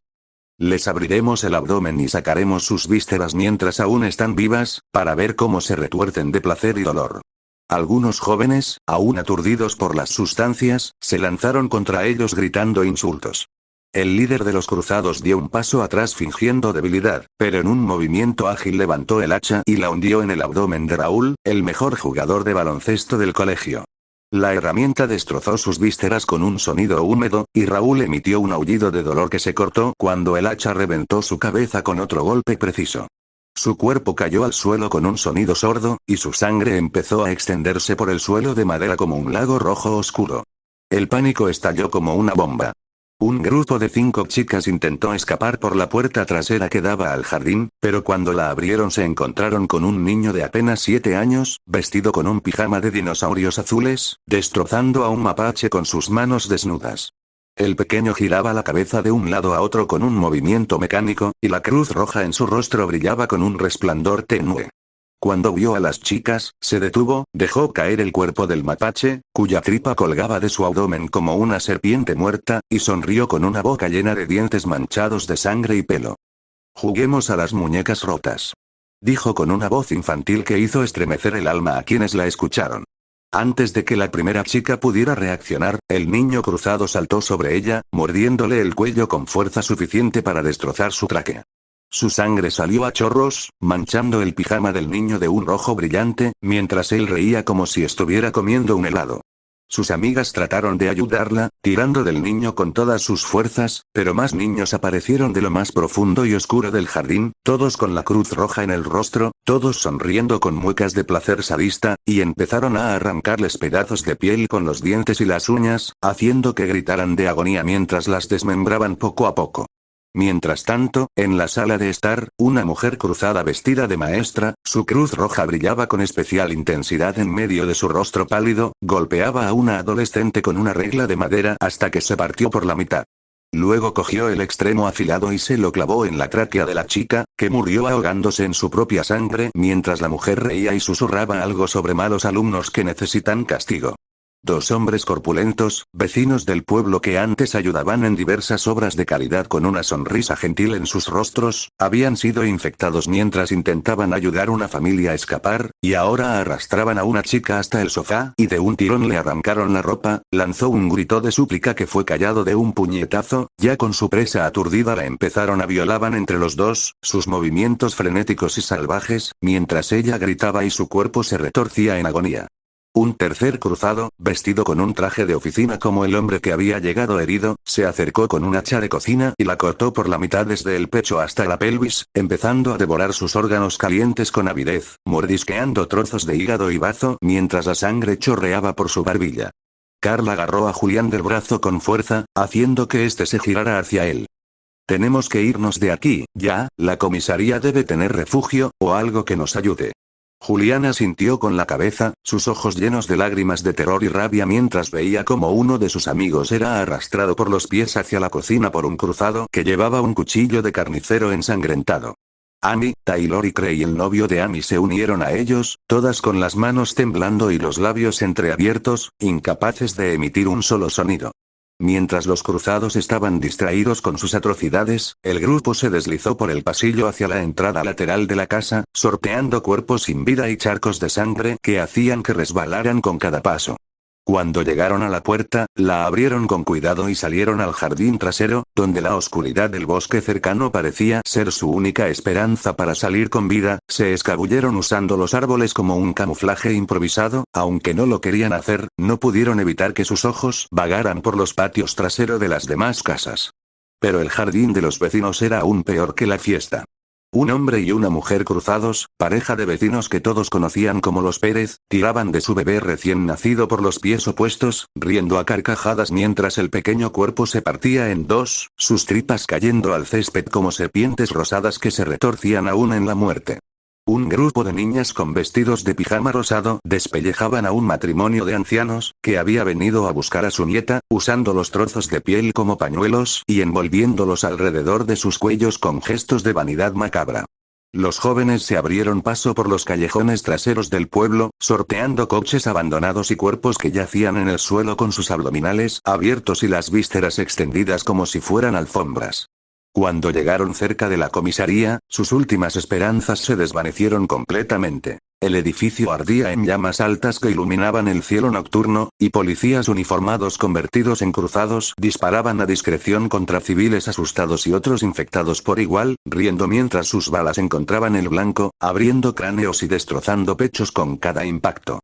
Les abriremos el abdomen y sacaremos sus vísceras mientras aún están vivas, para ver cómo se retuercen de placer y dolor. Algunos jóvenes, aún aturdidos por las sustancias, se lanzaron contra ellos gritando insultos. El líder de los cruzados dio un paso atrás fingiendo debilidad, pero en un movimiento ágil levantó el hacha y la hundió en el abdomen de Raúl, el mejor jugador de baloncesto del colegio. La herramienta destrozó sus vísceras con un sonido húmedo, y Raúl emitió un aullido de dolor que se cortó cuando el hacha reventó su cabeza con otro golpe preciso. Su cuerpo cayó al suelo con un sonido sordo, y su sangre empezó a extenderse por el suelo de madera como un lago rojo oscuro. El pánico estalló como una bomba. Un grupo de 5 chicas intentó escapar por la puerta trasera que daba al jardín, pero cuando la abrieron se encontraron con un niño de apenas 7 años, vestido con un pijama de dinosaurios azules, destrozando a un mapache con sus manos desnudas. El pequeño giraba la cabeza de un lado a otro con un movimiento mecánico, y la cruz roja en su rostro brillaba con un resplandor tenue. Cuando vio a las chicas, se detuvo, dejó caer el cuerpo del mapache, cuya tripa colgaba de su abdomen como una serpiente muerta, y sonrió con una boca llena de dientes manchados de sangre y pelo. «Juguemos a las muñecas rotas», dijo con una voz infantil que hizo estremecer el alma a quienes la escucharon. Antes de que la primera chica pudiera reaccionar, el niño cruzado saltó sobre ella, mordiéndole el cuello con fuerza suficiente para destrozar su tráquea. Su sangre salió a chorros, manchando el pijama del niño de un rojo brillante, mientras él reía como si estuviera comiendo un helado. Sus amigas trataron de ayudarla, tirando del niño con todas sus fuerzas, pero más niños aparecieron de lo más profundo y oscuro del jardín, todos con la cruz roja en el rostro, todos sonriendo con muecas de placer sadista, y empezaron a arrancarles pedazos de piel con los dientes y las uñas, haciendo que gritaran de agonía mientras las desmembraban poco a poco. Mientras tanto, en la sala de estar, una mujer cruzada vestida de maestra, su cruz roja brillaba con especial intensidad en medio de su rostro pálido, golpeaba a una adolescente con una regla de madera hasta que se partió por la mitad. Luego cogió el extremo afilado y se lo clavó en la tráquea de la chica, que murió ahogándose en su propia sangre mientras la mujer reía y susurraba algo sobre malos alumnos que necesitan castigo. Dos hombres corpulentos, vecinos del pueblo que antes ayudaban en diversas obras de caridad con una sonrisa gentil en sus rostros, habían sido infectados mientras intentaban ayudar a una familia a escapar, y ahora arrastraban a una chica hasta el sofá y de un tirón le arrancaron la ropa. Lanzó un grito de súplica que fue callado de un puñetazo, ya con su presa aturdida la empezaron a violaban entre los dos, sus movimientos frenéticos y salvajes, mientras ella gritaba y su cuerpo se retorcía en agonía. Un tercer cruzado, vestido con un traje de oficina como el hombre que había llegado herido, se acercó con un hacha de cocina y la cortó por la mitad desde el pecho hasta la pelvis, empezando a devorar sus órganos calientes con avidez, mordisqueando trozos de hígado y bazo mientras la sangre chorreaba por su barbilla. Carl agarró a Julián del brazo con fuerza, haciendo que éste se girara hacia él. Tenemos que irnos de aquí, ya, la comisaría debe tener refugio, o algo que nos ayude. Julián asintió con la cabeza, sus ojos llenos de lágrimas de terror y rabia mientras veía cómo uno de sus amigos era arrastrado por los pies hacia la cocina por un cruzado que llevaba un cuchillo de carnicero ensangrentado. Amy, Taylor y Cray, el novio de Amy, se unieron a ellos, todas con las manos temblando y los labios entreabiertos, incapaces de emitir un solo sonido. Mientras los cruzados estaban distraídos con sus atrocidades, el grupo se deslizó por el pasillo hacia la entrada lateral de la casa, sorteando cuerpos sin vida y charcos de sangre que hacían que resbalaran con cada paso. Cuando llegaron a la puerta, la abrieron con cuidado y salieron al jardín trasero, donde la oscuridad del bosque cercano parecía ser su única esperanza para salir con vida. Se escabulleron usando los árboles como un camuflaje improvisado, aunque no lo querían hacer, no pudieron evitar que sus ojos vagaran por los patios traseros de las demás casas. Pero el jardín de los vecinos era aún peor que la fiesta. Un hombre y una mujer cruzados, pareja de vecinos que todos conocían como los Pérez, tiraban de su bebé recién nacido por los pies opuestos, riendo a carcajadas mientras el pequeño cuerpo se partía en dos, sus tripas cayendo al césped como serpientes rosadas que se retorcían aún en la muerte. Un grupo de niñas con vestidos de pijama rosado despellejaban a un matrimonio de ancianos, que había venido a buscar a su nieta, usando los trozos de piel como pañuelos y envolviéndolos alrededor de sus cuellos con gestos de vanidad macabra. Los jóvenes se abrieron paso por los callejones traseros del pueblo, sorteando coches abandonados y cuerpos que yacían en el suelo con sus abdominales abiertos y las vísceras extendidas como si fueran alfombras. Cuando llegaron cerca de la comisaría, sus últimas esperanzas se desvanecieron completamente. El edificio ardía en llamas altas que iluminaban el cielo nocturno, y policías uniformados convertidos en cruzados disparaban a discreción contra civiles asustados y otros infectados por igual, riendo mientras sus balas encontraban el blanco, abriendo cráneos y destrozando pechos con cada impacto.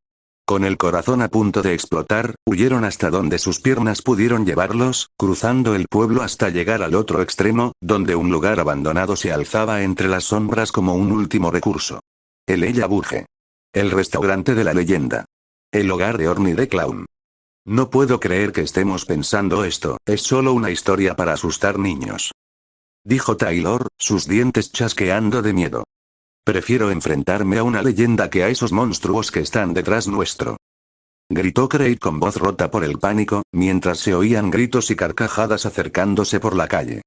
Con el corazón a punto de explotar, huyeron hasta donde sus piernas pudieron llevarlos, cruzando el pueblo hasta llegar al otro extremo, donde un lugar abandonado se alzaba entre las sombras como un último recurso. El Ella Burge. El restaurante de la leyenda. El hogar de Orny the Clown. No puedo creer que estemos pensando esto, es solo una historia para asustar niños. Dijo Taylor, sus dientes chasqueando de miedo. Prefiero enfrentarme a una leyenda que a esos monstruos que están detrás nuestro. Gritó Craig con voz rota por el pánico, mientras se oían gritos y carcajadas acercándose por la calle.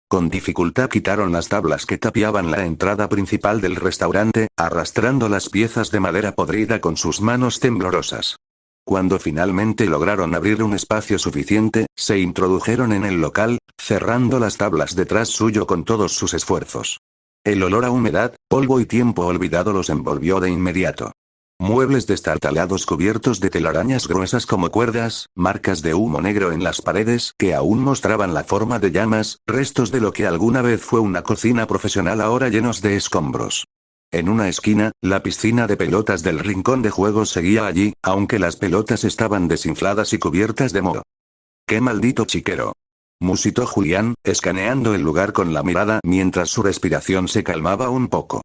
Con dificultad quitaron las tablas que tapiaban la entrada principal del restaurante, arrastrando las piezas de madera podrida con sus manos temblorosas. Cuando finalmente lograron abrir un espacio suficiente, se introdujeron en el local, cerrando las tablas detrás suyo con todos sus esfuerzos. El olor a humedad, polvo y tiempo olvidado los envolvió de inmediato. Muebles destartalados cubiertos de telarañas gruesas como cuerdas, marcas de humo negro en las paredes que aún mostraban la forma de llamas, restos de lo que alguna vez fue una cocina profesional ahora llenos de escombros. En una esquina, la piscina de pelotas del rincón de juegos seguía allí, aunque las pelotas estaban desinfladas y cubiertas de moho. ¡Qué maldito chiquero!, musitó Julián, escaneando el lugar con la mirada mientras su respiración se calmaba un poco.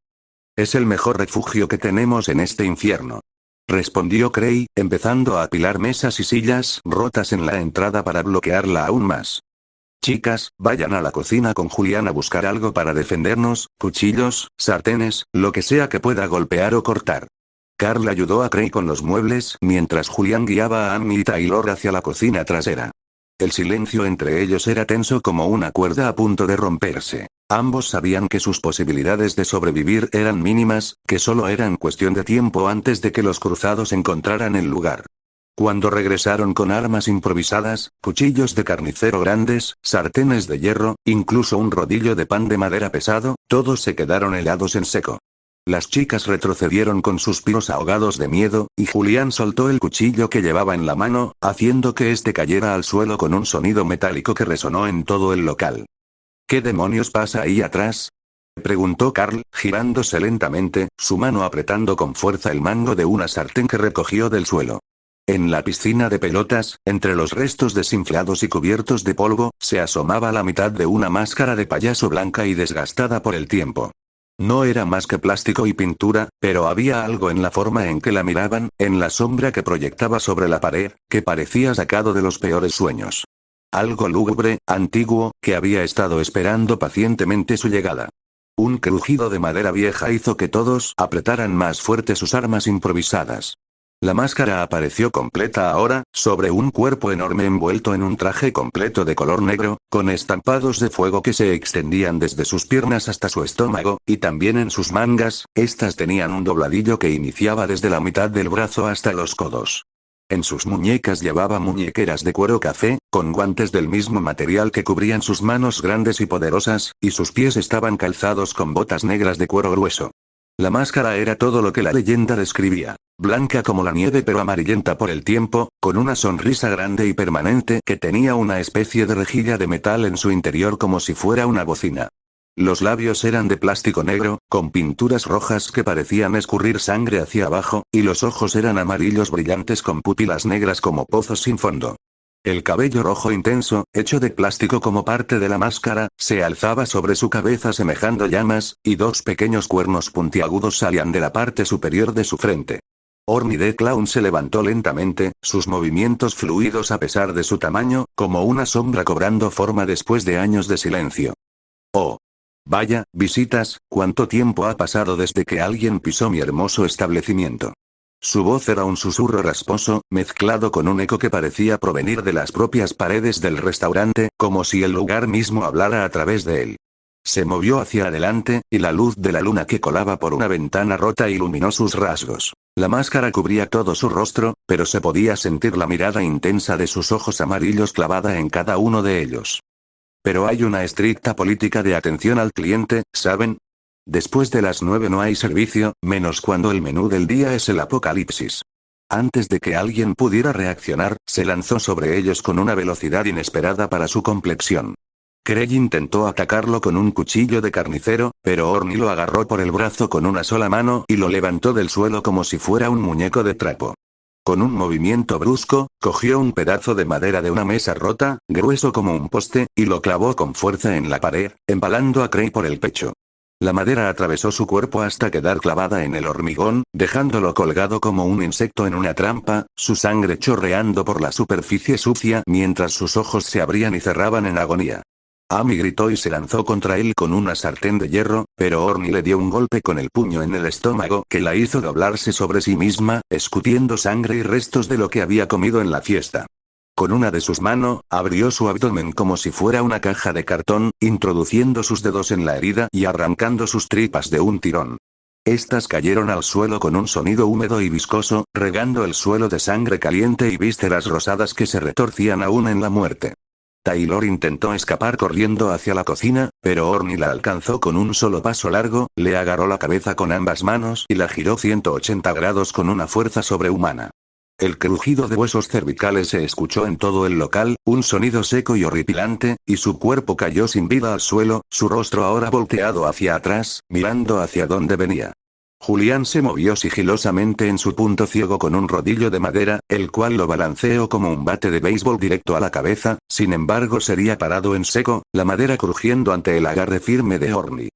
Es el mejor refugio que tenemos en este infierno, respondió Cray, empezando a apilar mesas y sillas rotas en la entrada para bloquearla aún más. Chicas, vayan a la cocina con Julián a buscar algo para defendernos, cuchillos, sartenes, lo que sea que pueda golpear o cortar. Carl ayudó a Craig con los muebles mientras Julián guiaba a Amy y Taylor hacia la cocina trasera. El silencio entre ellos era tenso como una cuerda a punto de romperse. Ambos sabían que sus posibilidades de sobrevivir eran mínimas, que solo eran cuestión de tiempo antes de que los cruzados encontraran el lugar. Cuando regresaron con armas improvisadas, cuchillos de carnicero grandes, sartenes de hierro, incluso un rodillo de pan de madera pesado, todos se quedaron helados en seco. Las chicas retrocedieron con suspiros ahogados de miedo, y Julián soltó el cuchillo que llevaba en la mano, haciendo que este cayera al suelo con un sonido metálico que resonó en todo el local. ¿Qué demonios pasa ahí atrás?, preguntó Carl, girándose lentamente, su mano apretando con fuerza el mango de una sartén que recogió del suelo. En la piscina de pelotas, entre los restos desinflados y cubiertos de polvo, se asomaba la mitad de una máscara de payaso blanca y desgastada por el tiempo. No era más que plástico y pintura, pero había algo en la forma en que la miraban, en la sombra que proyectaba sobre la pared, que parecía sacado de los peores sueños. Algo lúgubre, antiguo, que había estado esperando pacientemente su llegada. Un crujido de madera vieja hizo que todos apretaran más fuerte sus armas improvisadas. La máscara apareció completa ahora, sobre un cuerpo enorme envuelto en un traje completo de color negro, con estampados de fuego que se extendían desde sus piernas hasta su estómago, y también en sus mangas, estas tenían un dobladillo que iniciaba desde la mitad del brazo hasta los codos. En sus muñecas llevaba muñequeras de cuero café, con guantes del mismo material que cubrían sus manos grandes y poderosas, y sus pies estaban calzados con botas negras de cuero grueso. La máscara era todo lo que la leyenda describía. Blanca como la nieve pero amarillenta por el tiempo, con una sonrisa grande y permanente que tenía una especie de rejilla de metal en su interior como si fuera una bocina. Los labios eran de plástico negro, con pinturas rojas que parecían escurrir sangre hacia abajo, y los ojos eran amarillos brillantes con pupilas negras como pozos sin fondo. El cabello rojo intenso, hecho de plástico como parte de la máscara, se alzaba sobre su cabeza semejando llamas, y dos pequeños cuernos puntiagudos salían de la parte superior de su frente. Orny the Clown se levantó lentamente, sus movimientos fluidos a pesar de su tamaño, como una sombra cobrando forma después de años de silencio. Oh. Vaya, visitas, ¿cuánto tiempo ha pasado desde que alguien pisó mi hermoso establecimiento? Su voz era un susurro rasposo, mezclado con un eco que parecía provenir de las propias paredes del restaurante, como si el lugar mismo hablara a través de él. Se movió hacia adelante, y la luz de la luna que colaba por una ventana rota iluminó sus rasgos. La máscara cubría todo su rostro, pero se podía sentir la mirada intensa de sus ojos amarillos clavada en cada uno de ellos. Pero hay una estricta política de atención al cliente, ¿saben? Después de las 9 no hay servicio, menos cuando el menú del día es el apocalipsis. Antes de que alguien pudiera reaccionar, se lanzó sobre ellos con una velocidad inesperada para su complexión. Craig intentó atacarlo con un cuchillo de carnicero, pero Orny lo agarró por el brazo con una sola mano y lo levantó del suelo como si fuera un muñeco de trapo. Con un movimiento brusco, cogió un pedazo de madera de una mesa rota, grueso como un poste, y lo clavó con fuerza en la pared, empalando a Craig por el pecho. La madera atravesó su cuerpo hasta quedar clavada en el hormigón, dejándolo colgado como un insecto en una trampa, su sangre chorreando por la superficie sucia mientras sus ojos se abrían y cerraban en agonía. Amy gritó y se lanzó contra él con una sartén de hierro, pero Orny le dio un golpe con el puño en el estómago que la hizo doblarse sobre sí misma, escutiendo sangre y restos de lo que había comido en la fiesta. Con una de sus manos, abrió su abdomen como si fuera una caja de cartón, introduciendo sus dedos en la herida y arrancando sus tripas de un tirón. Estas cayeron al suelo con un sonido húmedo y viscoso, regando el suelo de sangre caliente y vísceras rosadas que se retorcían aún en la muerte. Taylor intentó escapar corriendo hacia la cocina, pero Orny la alcanzó con un solo paso largo, le agarró la cabeza con ambas manos y la giró 180 grados con una fuerza sobrehumana. El crujido de huesos cervicales se escuchó en todo el local, un sonido seco y horripilante, y su cuerpo cayó sin vida al suelo, su rostro ahora volteado hacia atrás, mirando hacia donde venía. Julián se movió sigilosamente en su punto ciego con un rodillo de madera, el cual lo balanceó como un bate de béisbol directo a la cabeza, sin embargo sería parado en seco, la madera crujiendo ante el agarre firme de Orny.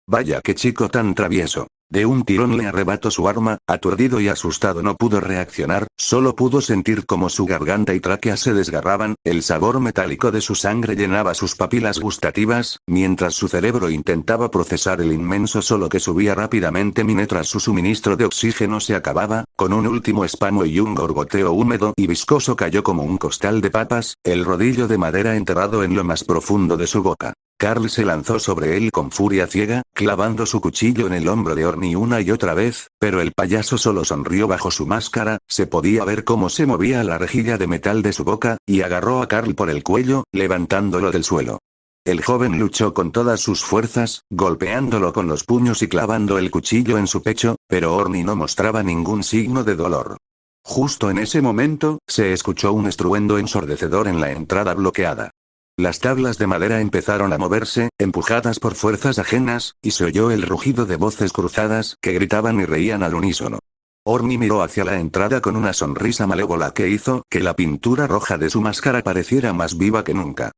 Vaya qué chico tan travieso. De un tirón le arrebató su arma, aturdido y asustado no pudo reaccionar, solo pudo sentir como su garganta y tráquea se desgarraban, el sabor metálico de su sangre llenaba sus papilas gustativas, mientras su cerebro intentaba procesar el inmenso solo que subía rápidamente mientras su suministro de oxígeno se acababa, con un último espasmo y un gorgoteo húmedo y viscoso cayó como un costal de papas, el rodillo de madera enterrado en lo más profundo de su boca. Carl se lanzó sobre él con furia ciega, clavando su cuchillo en el hombro de Orny una y otra vez, pero el payaso solo sonrió bajo su máscara, se podía ver cómo se movía la rejilla de metal de su boca, y agarró a Carl por el cuello, levantándolo del suelo. El joven luchó con todas sus fuerzas, golpeándolo con los puños y clavando el cuchillo en su pecho, pero Orny no mostraba ningún signo de dolor. Justo en ese momento, se escuchó un estruendo ensordecedor en la entrada bloqueada. Las tablas de madera empezaron a moverse, empujadas por fuerzas ajenas, y se oyó el rugido de voces cruzadas que gritaban y reían al unísono. Orny miró hacia la entrada con una sonrisa malévola que hizo que la pintura roja de su máscara pareciera más viva que nunca.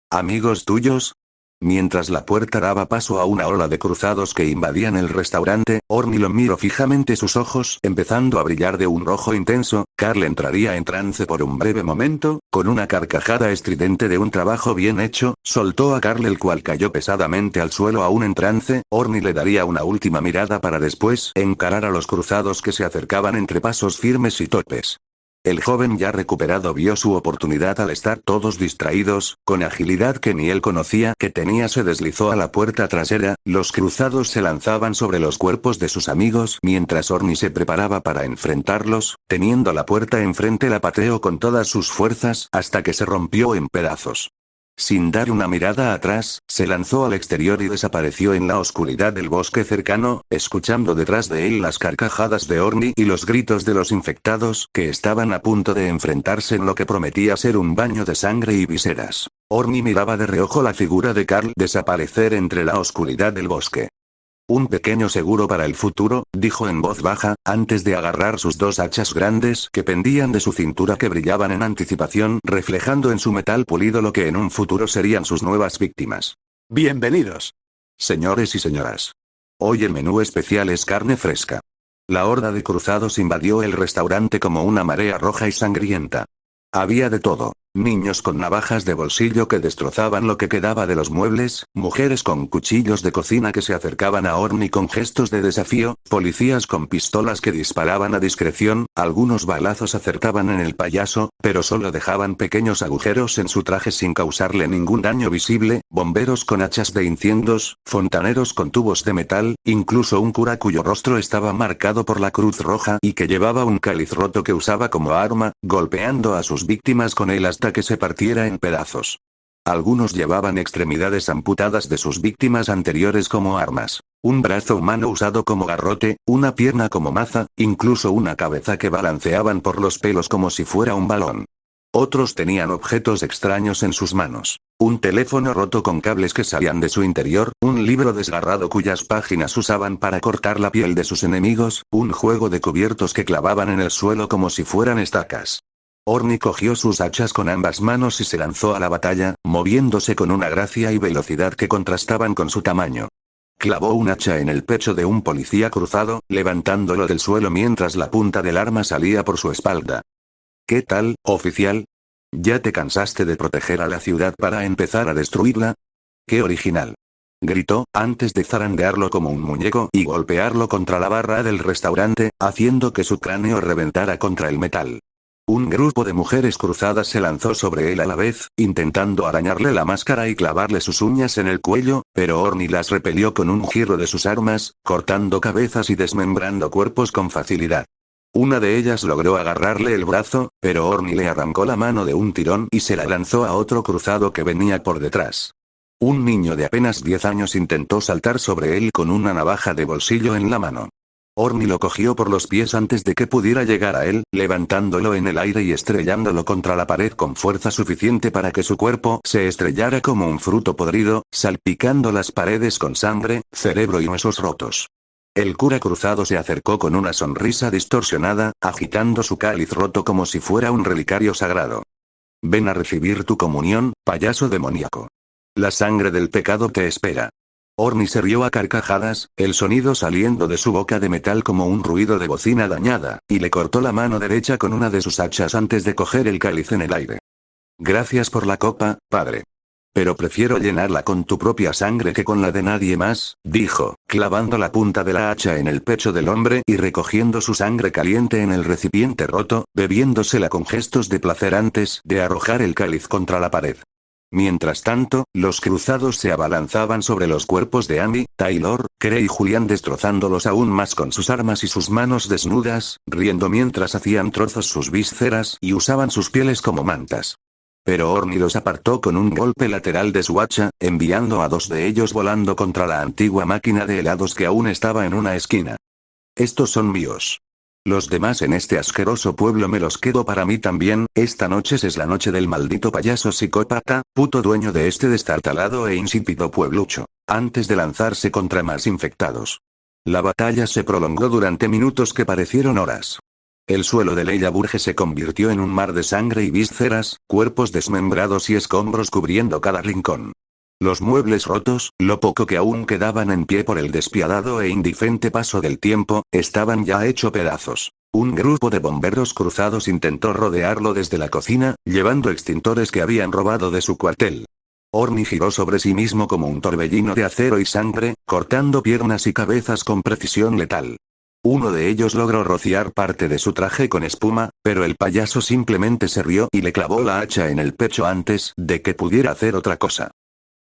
¿Amigos tuyos? Mientras la puerta daba paso a una ola de cruzados que invadían el restaurante, Orny lo miró fijamente, sus ojos empezando a brillar de un rojo intenso. Carl entraría en trance por un breve momento, con una carcajada estridente de un trabajo bien hecho, soltó a Carl el cual cayó pesadamente al suelo aún en trance. Orny le daría una última mirada para después encarar a los cruzados que se acercaban entre pasos firmes y torpes. El joven ya recuperado vio su oportunidad al estar todos distraídos, con agilidad que ni él conocía que tenía se deslizó a la puerta trasera, los cruzados se lanzaban sobre los cuerpos de sus amigos mientras Orny se preparaba para enfrentarlos, teniendo la puerta enfrente la pateó con todas sus fuerzas hasta que se rompió en pedazos. Sin dar una mirada atrás, se lanzó al exterior y desapareció en la oscuridad del bosque cercano, escuchando detrás de él las carcajadas de Orny y los gritos de los infectados que estaban a punto de enfrentarse en lo que prometía ser un baño de sangre y vísceras. Orny miraba de reojo la figura de Carl desaparecer entre la oscuridad del bosque. Un pequeño seguro para el futuro, dijo en voz baja, antes de agarrar sus dos hachas grandes que pendían de su cintura que brillaban en anticipación, reflejando en su metal pulido lo que en un futuro serían sus nuevas víctimas. Bienvenidos, señores y señoras. Hoy el menú especial es carne fresca. La horda de cruzados invadió el restaurante como una marea roja y sangrienta. Había de todo. Niños con navajas de bolsillo que destrozaban lo que quedaba de los muebles, mujeres con cuchillos de cocina que se acercaban a Orny con gestos de desafío, policías con pistolas que disparaban a discreción, algunos balazos acertaban en el payaso, pero solo dejaban pequeños agujeros en su traje sin causarle ningún daño visible, bomberos con hachas de incendios, fontaneros con tubos de metal, incluso un cura cuyo rostro estaba marcado por la cruz roja y que llevaba un cáliz roto que usaba como arma, golpeando a sus víctimas con él hasta que se partiera en pedazos. Algunos llevaban extremidades amputadas de sus víctimas anteriores como armas. Un brazo humano usado como garrote, una pierna como maza, incluso una cabeza que balanceaban por los pelos como si fuera un balón. Otros tenían objetos extraños en sus manos. Un teléfono roto con cables que salían de su interior, un libro desgarrado cuyas páginas usaban para cortar la piel de sus enemigos, un juego de cubiertos que clavaban en el suelo como si fueran estacas. Orny cogió sus hachas con ambas manos y se lanzó a la batalla, moviéndose con una gracia y velocidad que contrastaban con su tamaño. Clavó un hacha en el pecho de un policía cruzado, levantándolo del suelo mientras la punta del arma salía por su espalda. ¿Qué tal, oficial? ¿Ya te cansaste de proteger a la ciudad para empezar a destruirla? ¡Qué original! Gritó, antes de zarandearlo como un muñeco y golpearlo contra la barra del restaurante, haciendo que su cráneo reventara contra el metal. Un grupo de mujeres cruzadas se lanzó sobre él a la vez, intentando arañarle la máscara y clavarle sus uñas en el cuello, pero Orny las repelió con un giro de sus armas, cortando cabezas y desmembrando cuerpos con facilidad. Una de ellas logró agarrarle el brazo, pero Orny le arrancó la mano de un tirón y se la lanzó a otro cruzado que venía por detrás. Un niño de apenas 10 años intentó saltar sobre él con una navaja de bolsillo en la mano. Orny lo cogió por los pies antes de que pudiera llegar a él, levantándolo en el aire y estrellándolo contra la pared con fuerza suficiente para que su cuerpo se estrellara como un fruto podrido, salpicando las paredes con sangre, cerebro y huesos rotos. El cura cruzado se acercó con una sonrisa distorsionada, agitando su cáliz roto como si fuera un relicario sagrado. Ven a recibir tu comunión, payaso demoníaco. La sangre del pecado te espera. Orny se rió a carcajadas, el sonido saliendo de su boca de metal como un ruido de bocina dañada, y le cortó la mano derecha con una de sus hachas antes de coger el cáliz en el aire. Gracias por la copa, padre. Pero prefiero llenarla con tu propia sangre que con la de nadie más, dijo, clavando la punta de la hacha en el pecho del hombre y recogiendo su sangre caliente en el recipiente roto, bebiéndosela con gestos de placer antes de arrojar el cáliz contra la pared. Mientras tanto, los cruzados se abalanzaban sobre los cuerpos de Amy, Taylor, Cree y Julián destrozándolos aún más con sus armas y sus manos desnudas, riendo mientras hacían trozos sus vísceras y usaban sus pieles como mantas. Pero Orny los apartó con un golpe lateral de su hacha, enviando a 2 de ellos volando contra la antigua máquina de helados que aún estaba en una esquina. Estos son míos. Los demás en este asqueroso pueblo me los quedo para mí también. Esta noche es la noche del maldito payaso psicópata, puto dueño de este destartalado e insípido pueblucho. Antes de lanzarse contra más infectados. La batalla se prolongó durante minutos que parecieron horas. El suelo de Leila Burge se convirtió en un mar de sangre y vísceras, cuerpos desmembrados y escombros cubriendo cada rincón. Los muebles rotos, lo poco que aún quedaban en pie por el despiadado e indiferente paso del tiempo, estaban ya hecho pedazos. Un grupo de bomberos cruzados intentó rodearlo desde la cocina, llevando extintores que habían robado de su cuartel. Orny giró sobre sí mismo como un torbellino de acero y sangre, cortando piernas y cabezas con precisión letal. Uno de ellos logró rociar parte de su traje con espuma, pero el payaso simplemente se rió y le clavó la hacha en el pecho antes de que pudiera hacer otra cosa.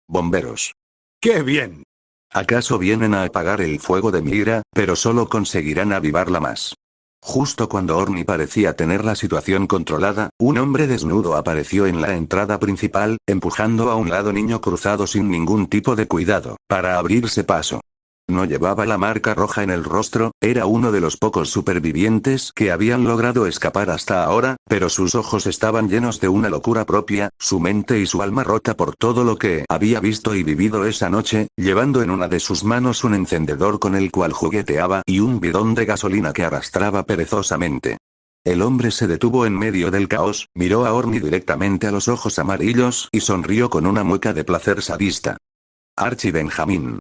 Bomberos. ¡Qué bien! ¿Acaso vienen a apagar el fuego de mi ira, pero solo conseguirán avivarla más? Justo cuando Orny parecía tener la situación controlada, un hombre desnudo apareció en la entrada principal, empujando a un lado niño cruzado sin ningún tipo de cuidado, para abrirse paso. No llevaba la marca roja en el rostro, era uno de los pocos supervivientes que habían logrado escapar hasta ahora, pero sus ojos estaban llenos de una locura propia, su mente y su alma rota por todo lo que había visto y vivido esa noche, llevando en una de sus manos un encendedor con el cual jugueteaba y un bidón de gasolina que arrastraba perezosamente. El hombre se detuvo en medio del caos, miró a Orny directamente a los ojos amarillos y sonrió con una mueca de placer sadista. Archie Benjamin.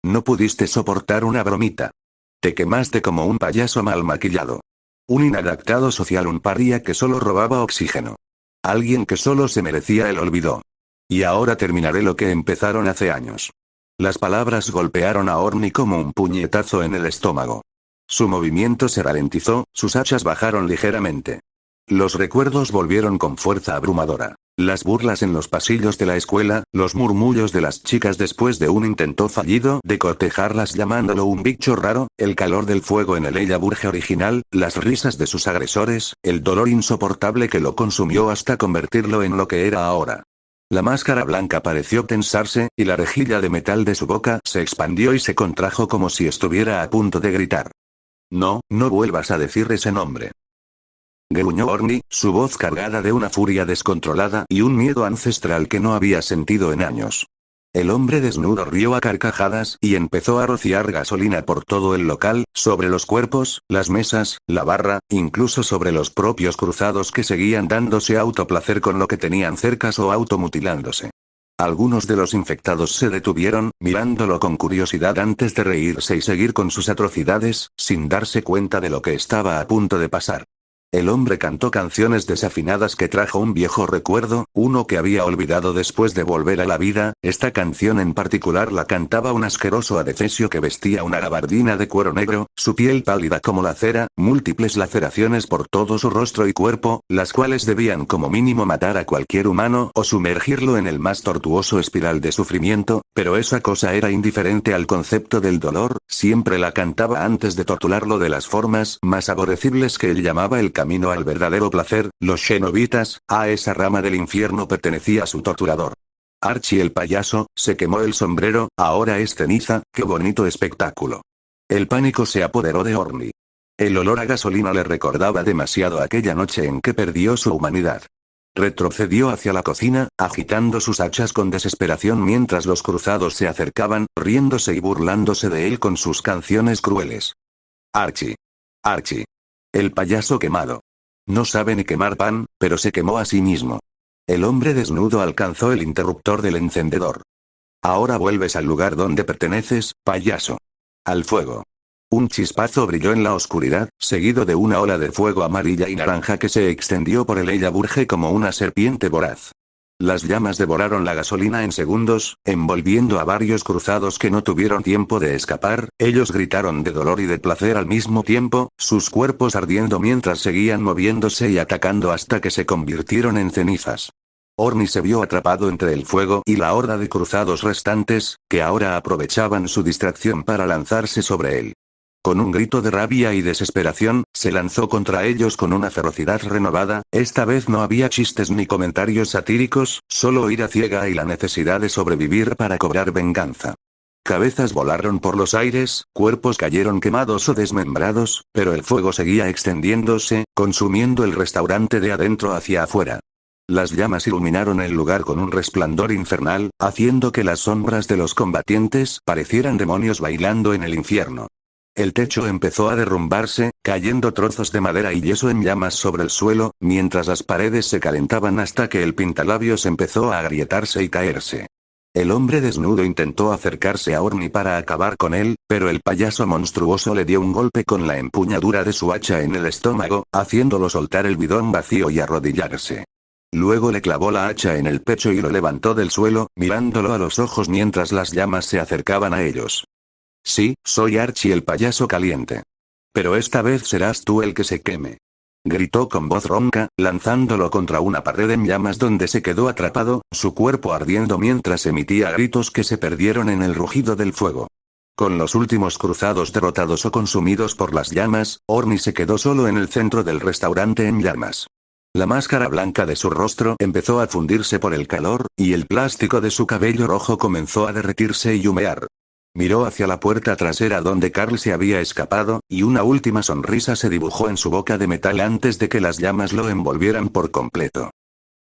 No pudiste soportar una bromita. Te quemaste como un payaso mal maquillado. Un inadaptado social, un paria que solo robaba oxígeno. Alguien que solo se merecía el olvido. Y ahora terminaré lo que empezaron hace años. Las palabras golpearon a Orny como un puñetazo en el estómago. Su movimiento se ralentizó, sus hachas bajaron ligeramente. Los recuerdos volvieron con fuerza abrumadora. Las burlas en los pasillos de la escuela, los murmullos de las chicas después de un intento fallido de cortejarlas llamándolo un bicho raro, el calor del fuego en el Leila Burge original, las risas de sus agresores, el dolor insoportable que lo consumió hasta convertirlo en lo que era ahora. La máscara blanca pareció tensarse, y la rejilla de metal de su boca se expandió y se contrajo como si estuviera a punto de gritar. No, no vuelvas a decir ese nombre. Gruñó Orny, su voz cargada de una furia descontrolada y un miedo ancestral que no había sentido en años. El hombre desnudo rió a carcajadas y empezó a rociar gasolina por todo el local, sobre los cuerpos, las mesas, la barra, incluso sobre los propios cruzados que seguían dándose autoplacer con lo que tenían cerca o automutilándose. Algunos de los infectados se detuvieron, mirándolo con curiosidad antes de reírse y seguir con sus atrocidades, sin darse cuenta de lo que estaba a punto de pasar. El hombre cantó canciones desafinadas que trajo un viejo recuerdo, uno que había olvidado después de volver a la vida. Esta canción en particular la cantaba un asqueroso adefesio que vestía una gabardina de cuero negro, su piel pálida como la cera, múltiples laceraciones por todo su rostro y cuerpo, las cuales debían como mínimo matar a cualquier humano o sumergirlo en el más tortuoso espiral de sufrimiento, pero esa cosa era indiferente al concepto del dolor, siempre la cantaba antes de torturarlo de las formas más aborrecibles que él llamaba el camino al verdadero placer, los Shenobitas. A esa rama del infierno pertenecía su torturador. Archie el payaso, se quemó el sombrero, ahora es ceniza, qué bonito espectáculo. El pánico se apoderó de Orny. El olor a gasolina le recordaba demasiado aquella noche en que perdió su humanidad. Retrocedió hacia la cocina, agitando sus hachas con desesperación mientras los cruzados se acercaban, riéndose y burlándose de él con sus canciones crueles. Archie. Archie. El payaso quemado. No sabe ni quemar pan, pero se quemó a sí mismo. El hombre desnudo alcanzó el interruptor del encendedor. Ahora vuelves al lugar donde perteneces, payaso. Al fuego. Un chispazo brilló en la oscuridad, seguido de una ola de fuego amarilla y naranja que se extendió por el Ella Burge como una serpiente voraz. Las llamas devoraron la gasolina en segundos, envolviendo a varios cruzados que no tuvieron tiempo de escapar. Ellos gritaron de dolor y de placer al mismo tiempo, sus cuerpos ardiendo mientras seguían moviéndose y atacando hasta que se convirtieron en cenizas. Orni se vio atrapado entre el fuego y la horda de cruzados restantes, que ahora aprovechaban su distracción para lanzarse sobre él. Con un grito de rabia y desesperación, se lanzó contra ellos con una ferocidad renovada. Esta vez no había chistes ni comentarios satíricos, solo ira ciega y la necesidad de sobrevivir para cobrar venganza. Cabezas volaron por los aires, cuerpos cayeron quemados o desmembrados, pero el fuego seguía extendiéndose, consumiendo el restaurante de adentro hacia afuera. Las llamas iluminaron el lugar con un resplandor infernal, haciendo que las sombras de los combatientes parecieran demonios bailando en el infierno. El techo empezó a derrumbarse, cayendo trozos de madera y yeso en llamas sobre el suelo, mientras las paredes se calentaban hasta que el pintalabios empezó a agrietarse y caerse. El hombre desnudo intentó acercarse a Orni para acabar con él, pero el payaso monstruoso le dio un golpe con la empuñadura de su hacha en el estómago, haciéndolo soltar el bidón vacío y arrodillarse. Luego le clavó la hacha en el pecho y lo levantó del suelo, mirándolo a los ojos mientras las llamas se acercaban a ellos. Sí, soy Archie el payaso caliente. Pero esta vez serás tú el que se queme. Gritó con voz ronca, lanzándolo contra una pared en llamas donde se quedó atrapado, su cuerpo ardiendo mientras emitía gritos que se perdieron en el rugido del fuego. Con los últimos cruzados derrotados o consumidos por las llamas, Orni se quedó solo en el centro del restaurante en llamas. La máscara blanca de su rostro empezó a fundirse por el calor, y el plástico de su cabello rojo comenzó a derretirse y humear. Miró hacia la puerta trasera donde Carl se había escapado, y una última sonrisa se dibujó en su boca de metal antes de que las llamas lo envolvieran por completo.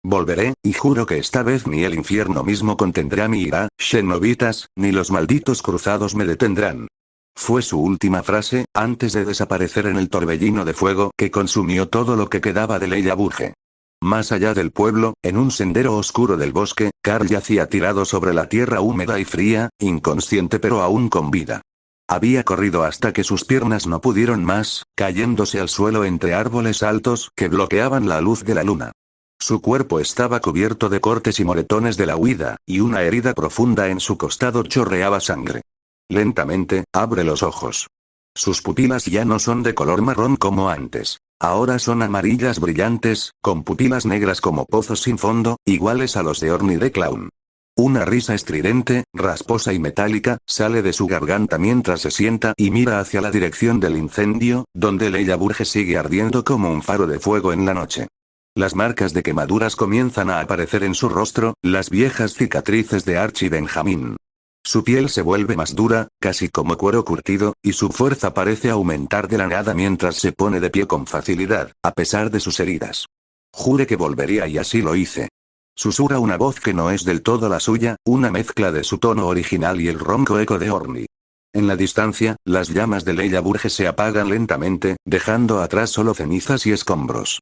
Volveré, y juro que esta vez ni el infierno mismo contendrá mi ira, Shenobitas, ni los malditos cruzados me detendrán. Fue su última frase, antes de desaparecer en el torbellino de fuego que consumió todo lo que quedaba de Leia Burge. Más allá del pueblo, en un sendero oscuro del bosque, Carl yacía tirado sobre la tierra húmeda y fría, inconsciente pero aún con vida. Había corrido hasta que sus piernas no pudieron más, cayéndose al suelo entre árboles altos que bloqueaban la luz de la luna. Su cuerpo estaba cubierto de cortes y moretones de la huida, y una herida profunda en su costado chorreaba sangre. Lentamente, abre los ojos. Sus pupilas ya no son de color marrón como antes. Ahora son amarillas brillantes, con pupilas negras como pozos sin fondo, iguales a los de Orni the Clown. Una risa estridente, rasposa y metálica, sale de su garganta mientras se sienta y mira hacia la dirección del incendio, donde Leia Burge sigue ardiendo como un faro de fuego en la noche. Las marcas de quemaduras comienzan a aparecer en su rostro, las viejas cicatrices de Archie Benjamin. Su piel se vuelve más dura, casi como cuero curtido, y su fuerza parece aumentar de la nada mientras se pone de pie con facilidad, a pesar de sus heridas. Jure que volvería y así lo hice. Susurra una voz que no es del todo la suya, una mezcla de su tono original y el ronco eco de Orni. En la distancia, las llamas de Leia Burge se apagan lentamente, dejando atrás solo cenizas y escombros.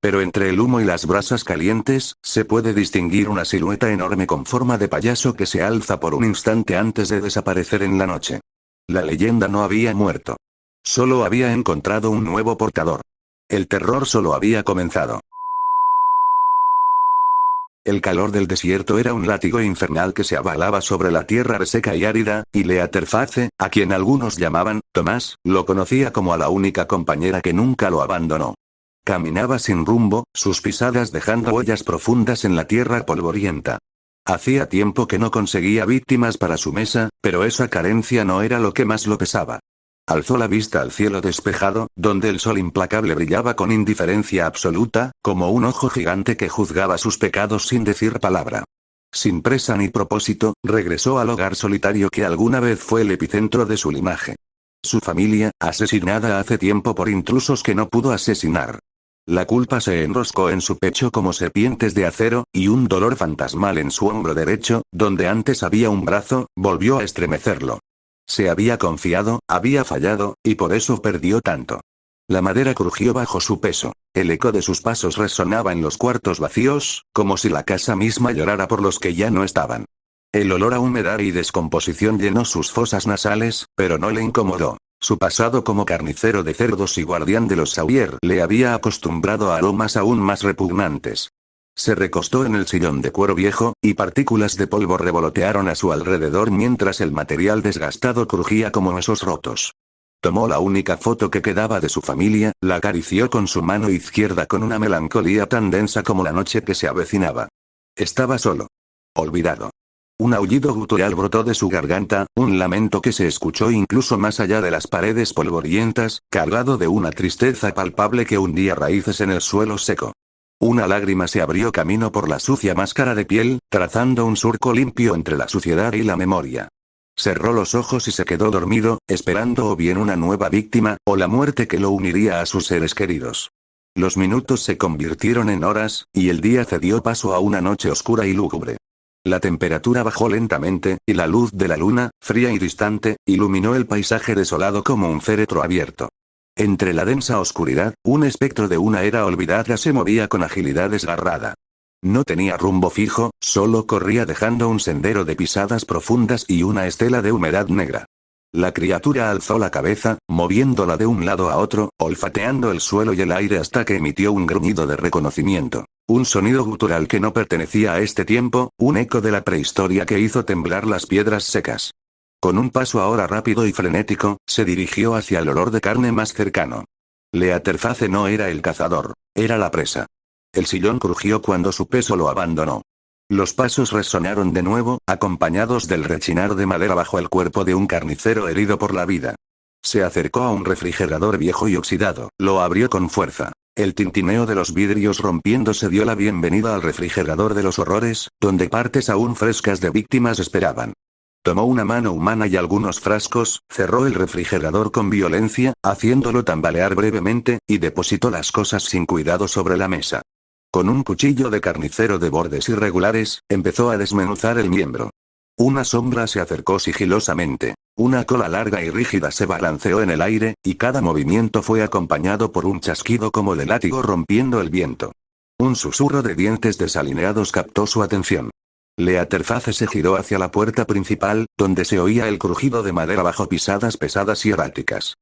Pero entre el humo y las brasas calientes, se puede distinguir una silueta enorme con forma de payaso que se alza por un instante antes de desaparecer en la noche. La leyenda no había muerto. Solo había encontrado un nuevo portador. El terror solo había comenzado. El calor del desierto era un látigo infernal que se abalaba sobre la tierra reseca y árida, y Leatherface, a quien algunos llamaban Tomás, lo conocía como a la única compañera que nunca lo abandonó. Caminaba sin rumbo, sus pisadas dejando huellas profundas en la tierra polvorienta. Hacía tiempo que no conseguía víctimas para su mesa, pero esa carencia no era lo que más lo pesaba. Alzó la vista al cielo despejado, donde el sol implacable brillaba con indiferencia absoluta, como un ojo gigante que juzgaba sus pecados sin decir palabra. Sin presa ni propósito, regresó al hogar solitario que alguna vez fue el epicentro de su linaje. Su familia, asesinada hace tiempo por intrusos que no pudo asesinar. La culpa se enroscó en su pecho como serpientes de acero, y un dolor fantasmal en su hombro derecho, donde antes había un brazo, volvió a estremecerlo. Se había confiado, había fallado, y por eso perdió tanto. La madera crujió bajo su peso. El eco de sus pasos resonaba en los cuartos vacíos, como si la casa misma llorara por los que ya no estaban. El olor a humedad y descomposición llenó sus fosas nasales, pero no le incomodó. Su pasado como carnicero de cerdos y guardián de los Sawyer le había acostumbrado a aromas aún más repugnantes. Se recostó en el sillón de cuero viejo, y partículas de polvo revolotearon a su alrededor mientras el material desgastado crujía como huesos rotos. Tomó la única foto que quedaba de su familia, la acarició con su mano izquierda con una melancolía tan densa como la noche que se avecinaba. Estaba solo. Olvidado. Un aullido gutural brotó de su garganta, un lamento que se escuchó incluso más allá de las paredes polvorientas, cargado de una tristeza palpable que hundía raíces en el suelo seco. Una lágrima se abrió camino por la sucia máscara de piel, trazando un surco limpio entre la suciedad y la memoria. Cerró los ojos y se quedó dormido, esperando o bien una nueva víctima, o la muerte que lo uniría a sus seres queridos. Los minutos se convirtieron en horas, y el día cedió paso a una noche oscura y lúgubre. La temperatura bajó lentamente, y la luz de la luna, fría y distante, iluminó el paisaje desolado como un féretro abierto. Entre la densa oscuridad, un espectro de una era olvidada se movía con agilidad desgarrada. No tenía rumbo fijo, solo corría dejando un sendero de pisadas profundas y una estela de humedad negra. La criatura alzó la cabeza, moviéndola de un lado a otro, olfateando el suelo y el aire hasta que emitió un gruñido de reconocimiento. Un sonido gutural que no pertenecía a este tiempo, un eco de la prehistoria que hizo temblar las piedras secas. Con un paso ahora rápido y frenético, se dirigió hacia el olor de carne más cercano. Leatherface no era el cazador, era la presa. El sillón crujió cuando su peso lo abandonó. Los pasos resonaron de nuevo, acompañados del rechinar de madera bajo el cuerpo de un carnicero herido por la vida. Se acercó a un refrigerador viejo y oxidado, lo abrió con fuerza. El tintineo de los vidrios rompiéndose dio la bienvenida al refrigerador de los horrores, donde partes aún frescas de víctimas esperaban. Tomó una mano humana y algunos frascos, cerró el refrigerador con violencia, haciéndolo tambalear brevemente, y depositó las cosas sin cuidado sobre la mesa. Con un cuchillo de carnicero de bordes irregulares, empezó a desmenuzar el miembro. Una sombra se acercó sigilosamente. Una cola larga y rígida se balanceó en el aire, y cada movimiento fue acompañado por un chasquido como de látigo rompiendo el viento. Un susurro de dientes desalineados captó su atención. Leatherface se giró hacia la puerta principal, donde se oía el crujido de madera bajo pisadas pesadas y erráticas.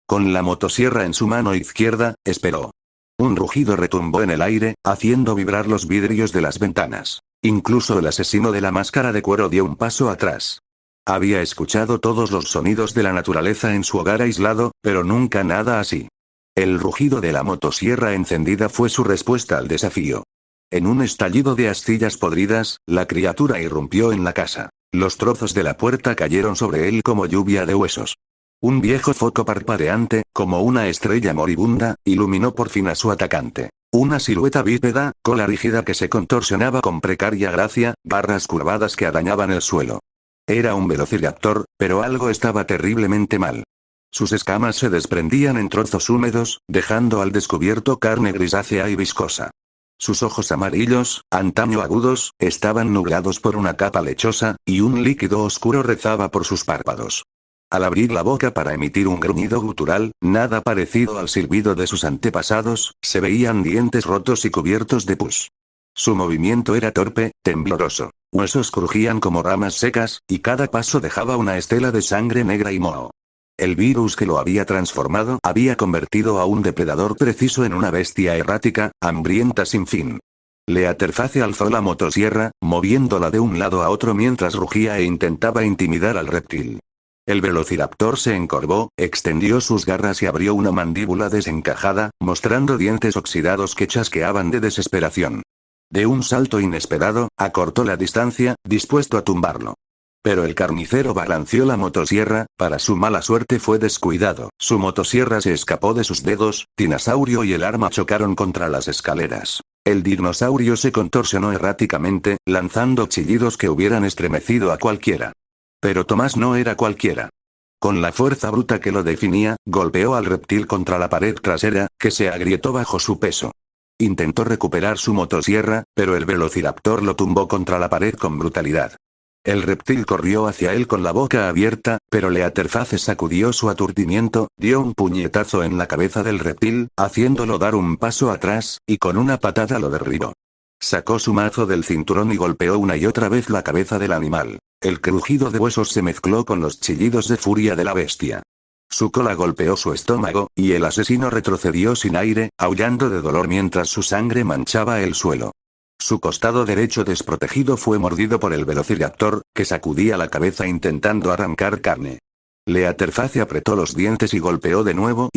Con la motosierra en su mano izquierda, esperó. Un rugido retumbó en el aire, haciendo vibrar los vidrios de las ventanas. Incluso el asesino de la máscara de cuero dio un paso atrás. Había escuchado todos los sonidos de la naturaleza en su hogar aislado, pero nunca nada así. El rugido de la motosierra encendida fue su respuesta al desafío. En un estallido de astillas podridas, la criatura irrumpió en la casa. Los trozos de la puerta cayeron sobre él como lluvia de huesos. Un viejo foco parpadeante, como una estrella moribunda, iluminó por fin a su atacante. Una silueta bípeda, cola rígida que se contorsionaba con precaria gracia, barras curvadas que arañaban el suelo. Era un velociraptor, pero algo estaba terriblemente mal. Sus escamas se desprendían en trozos húmedos, dejando al descubierto carne grisácea y viscosa. Sus ojos amarillos, antaño agudos, estaban nublados por una capa lechosa, y un líquido oscuro rezaba por sus párpados. Al abrir la boca para emitir un gruñido gutural, nada parecido al silbido de sus antepasados, se veían dientes rotos y cubiertos de pus. Su movimiento era torpe, tembloroso. Huesos crujían como ramas secas, y cada paso dejaba una estela de sangre negra y moho. El virus que lo había transformado había convertido a un depredador preciso en una bestia errática, hambrienta sin fin. Leatherface alzó la motosierra, moviéndola de un lado a otro mientras rugía e intentaba intimidar al reptil. El velociraptor se encorvó, extendió sus garras y abrió una mandíbula desencajada, mostrando dientes oxidados que chasqueaban de desesperación. De un salto inesperado, acortó la distancia, dispuesto a tumbarlo. Pero el carnicero balanceó la motosierra, para su mala suerte fue descuidado. Su motosierra se escapó de sus dedos, Dinosaurio y el arma chocaron contra las escaleras. El dinosaurio se contorsionó erráticamente, lanzando chillidos que hubieran estremecido a cualquiera. Pero Tomás no era cualquiera. Con la fuerza bruta que lo definía, golpeó al reptil contra la pared trasera, que se agrietó bajo su peso. Intentó recuperar su motosierra, pero el velociraptor lo tumbó contra la pared con brutalidad. El reptil corrió hacia él con la boca abierta, pero Leatherface sacudió su aturdimiento, dio un puñetazo en la cabeza del reptil, haciéndolo dar un paso atrás, y con una patada lo derribó. Sacó su mazo del cinturón y golpeó una y otra vez la cabeza del animal. El crujido de huesos se mezcló con los chillidos de furia de la bestia. Su cola golpeó su estómago, y el asesino retrocedió sin aire, aullando de dolor mientras su sangre manchaba el suelo. Su costado derecho desprotegido fue mordido por el velociraptor, que sacudía la cabeza intentando arrancar carne. Leatherface apretó los dientes y golpeó de nuevo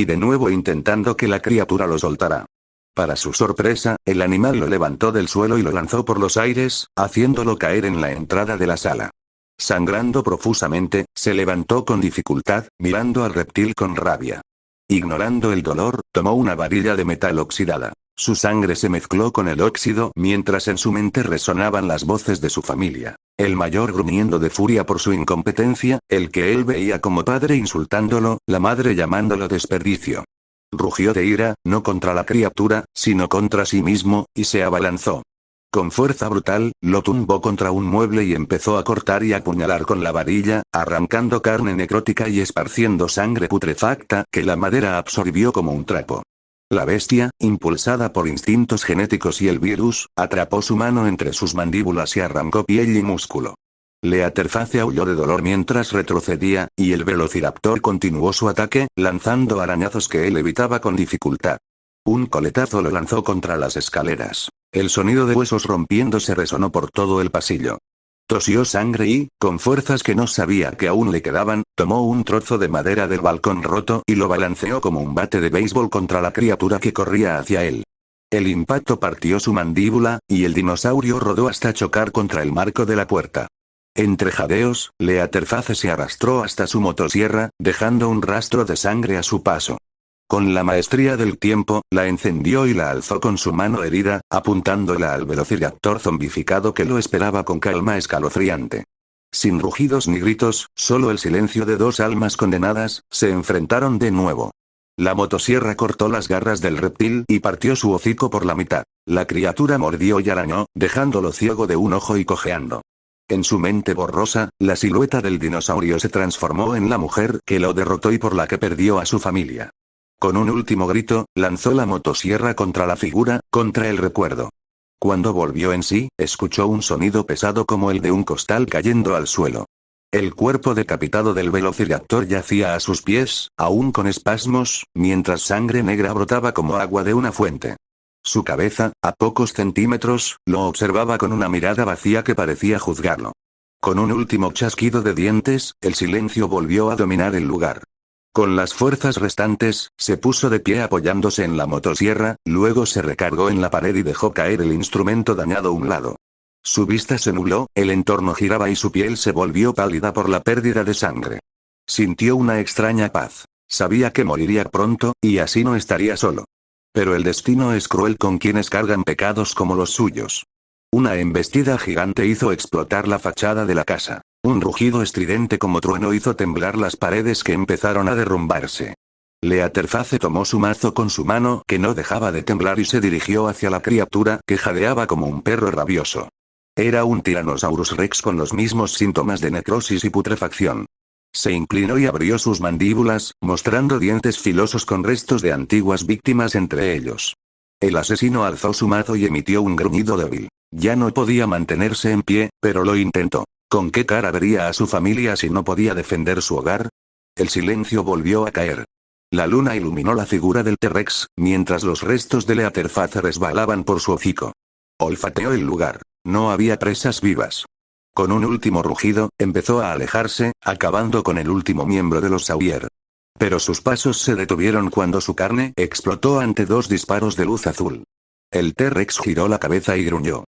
intentando que la criatura lo soltara. Para su sorpresa, el animal lo levantó del suelo y lo lanzó por los aires, haciéndolo caer en la entrada de la sala. Sangrando profusamente, se levantó con dificultad, mirando al reptil con rabia. Ignorando el dolor, tomó una varilla de metal oxidada. Su sangre se mezcló con el óxido mientras en su mente resonaban las voces de su familia. El mayor gruñendo de furia por su incompetencia, el que él veía como padre insultándolo, la madre llamándolo desperdicio. Rugió de ira, no contra la criatura, sino contra sí mismo, y se abalanzó. Con fuerza brutal, lo tumbó contra un mueble y empezó a cortar y apuñalar con la varilla, arrancando carne necrótica y esparciendo sangre putrefacta que la madera absorbió como un trapo. La bestia, impulsada por instintos genéticos y el virus, atrapó su mano entre sus mandíbulas y arrancó piel y músculo. Leatherface aulló de dolor mientras retrocedía, y el velociraptor continuó su ataque, lanzando arañazos que él evitaba con dificultad. Un coletazo lo lanzó contra las escaleras. El sonido de huesos rompiéndose resonó por todo el pasillo. Tosió sangre y, con fuerzas que no sabía que aún le quedaban, tomó un trozo de madera del balcón roto y lo balanceó como un bate de béisbol contra la criatura que corría hacia él. El impacto partió su mandíbula, y el dinosaurio rodó hasta chocar contra el marco de la puerta. Entre jadeos, Leatherface se arrastró hasta su motosierra, dejando un rastro de sangre a su paso. Con la maestría del tiempo, la encendió y la alzó con su mano herida, apuntándola al velociraptor zombificado que lo esperaba con calma escalofriante. Sin rugidos ni gritos, solo el silencio de dos almas condenadas, se enfrentaron de nuevo. La motosierra cortó las garras del reptil y partió su hocico por la mitad. La criatura mordió y arañó, dejándolo ciego de un ojo y cojeando. En su mente borrosa, la silueta del dinosaurio se transformó en la mujer que lo derrotó y por la que perdió a su familia. Con un último grito, lanzó la motosierra contra la figura, contra el recuerdo. Cuando volvió en sí, escuchó un sonido pesado como el de un costal cayendo al suelo. El cuerpo decapitado del velociraptor yacía a sus pies, aún con espasmos, mientras sangre negra brotaba como agua de una fuente. Su cabeza, a pocos centímetros, lo observaba con una mirada vacía que parecía juzgarlo. Con un último chasquido de dientes, el silencio volvió a dominar el lugar. Con las fuerzas restantes, se puso de pie apoyándose en la motosierra, luego se recargó en la pared y dejó caer el instrumento dañado a un lado. Su vista se nubló, el entorno giraba y su piel se volvió pálida por la pérdida de sangre. Sintió una extraña paz. Sabía que moriría pronto, y así no estaría solo. Pero el destino es cruel con quienes cargan pecados como los suyos. Una embestida gigante hizo explotar la fachada de la casa. Un rugido estridente como trueno hizo temblar las paredes que empezaron a derrumbarse. Leatherface tomó su mazo con su mano que no dejaba de temblar y se dirigió hacia la criatura que jadeaba como un perro rabioso. Era un Tyrannosaurus Rex con los mismos síntomas de necrosis y putrefacción. Se inclinó y abrió sus mandíbulas, mostrando dientes filosos con restos de antiguas víctimas entre ellos. El asesino alzó su mazo y emitió un gruñido débil. Ya no podía mantenerse en pie, pero lo intentó. ¿Con qué cara vería a su familia si no podía defender su hogar? El silencio volvió a caer. La luna iluminó la figura del T-Rex, mientras los restos de Leatherface resbalaban por su hocico. Olfateó el lugar. No había presas vivas. Con un último rugido, empezó a alejarse, acabando con el último miembro de los Sawyer. Pero sus pasos se detuvieron cuando su carne explotó ante dos disparos de luz azul. El T-Rex giró la cabeza y gruñó.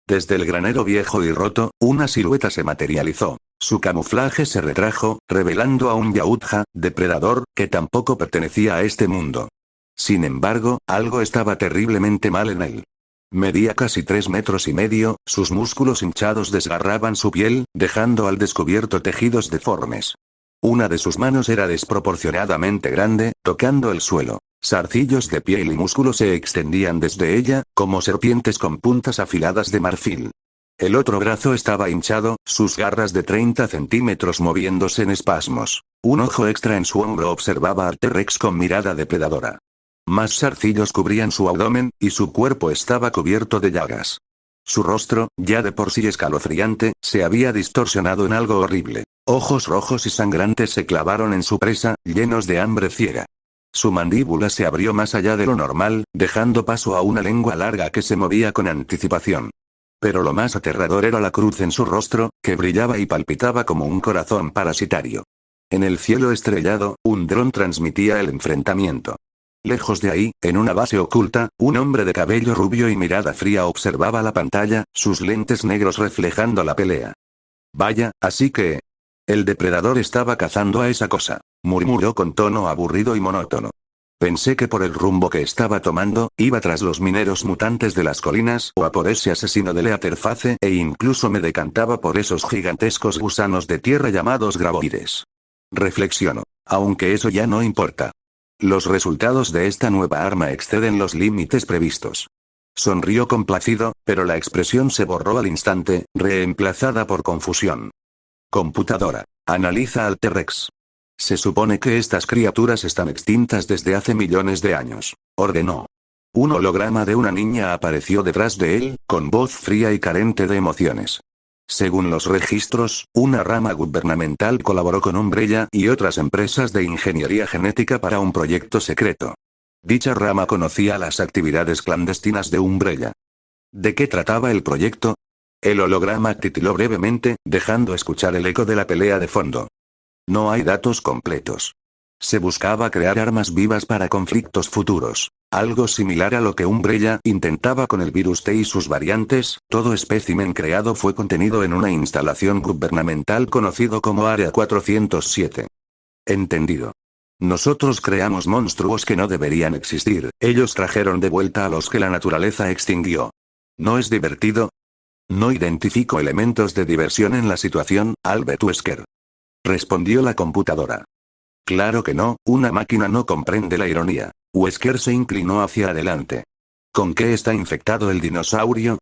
Desde el granero viejo y roto, una silueta se materializó. Su camuflaje se retrajo, revelando a un Yautja, depredador, que tampoco pertenecía a este mundo. Sin embargo, algo estaba terriblemente mal en él. Medía casi 3,5 metros, sus músculos hinchados desgarraban su piel, dejando al descubierto tejidos deformes. Una de sus manos era desproporcionadamente grande, tocando el suelo. Zarcillos de piel y músculo se extendían desde ella, como serpientes con puntas afiladas de marfil. El otro brazo estaba hinchado, sus garras de 30 centímetros moviéndose en espasmos. Un ojo extra en su hombro observaba al T-Rex con mirada depredadora. Más zarcillos cubrían su abdomen, y su cuerpo estaba cubierto de llagas. Su rostro, ya de por sí escalofriante, se había distorsionado en algo horrible. Ojos rojos y sangrantes se clavaron en su presa, llenos de hambre ciega. Su mandíbula se abrió más allá de lo normal, dejando paso a una lengua larga que se movía con anticipación. Pero lo más aterrador era la cruz en su rostro, que brillaba y palpitaba como un corazón parasitario. En el cielo estrellado, un dron transmitía el enfrentamiento. Lejos de ahí, en una base oculta, un hombre de cabello rubio y mirada fría observaba la pantalla, sus lentes negros reflejando la pelea. Vaya, así que... El depredador estaba cazando a esa cosa, murmuró con tono aburrido y monótono. Pensé que por el rumbo que estaba tomando, iba tras los mineros mutantes de las colinas o a por ese asesino de Leatherface e incluso me decantaba por esos gigantescos gusanos de tierra llamados graboides. Reflexionó. Aunque eso ya no importa. Los resultados de esta nueva arma exceden los límites previstos. Sonrió complacido, pero la expresión se borró al instante, reemplazada por confusión. Computadora. Analiza al T-Rex. Se supone que estas criaturas están extintas desde hace millones de años. Ordenó. Un holograma de una niña apareció detrás de él, con voz fría y carente de emociones. Según los registros, una rama gubernamental colaboró con Umbrella y otras empresas de ingeniería genética para un proyecto secreto. Dicha rama conocía las actividades clandestinas de Umbrella. ¿De qué trataba el proyecto? El holograma titiló brevemente, dejando escuchar el eco de la pelea de fondo. No hay datos completos. Se buscaba crear armas vivas para conflictos futuros. Algo similar a lo que Umbrella intentaba con el virus T y sus variantes, todo espécimen creado fue contenido en una instalación gubernamental conocido como Área 407. Entendido. Nosotros creamos monstruos que no deberían existir, ellos trajeron de vuelta a los que la naturaleza extinguió. ¿No es divertido? No identifico elementos de diversión en la situación, Albert Wesker. Respondió la computadora. Claro que no, una máquina no comprende la ironía. Wesker se inclinó hacia adelante. ¿Con qué está infectado el dinosaurio?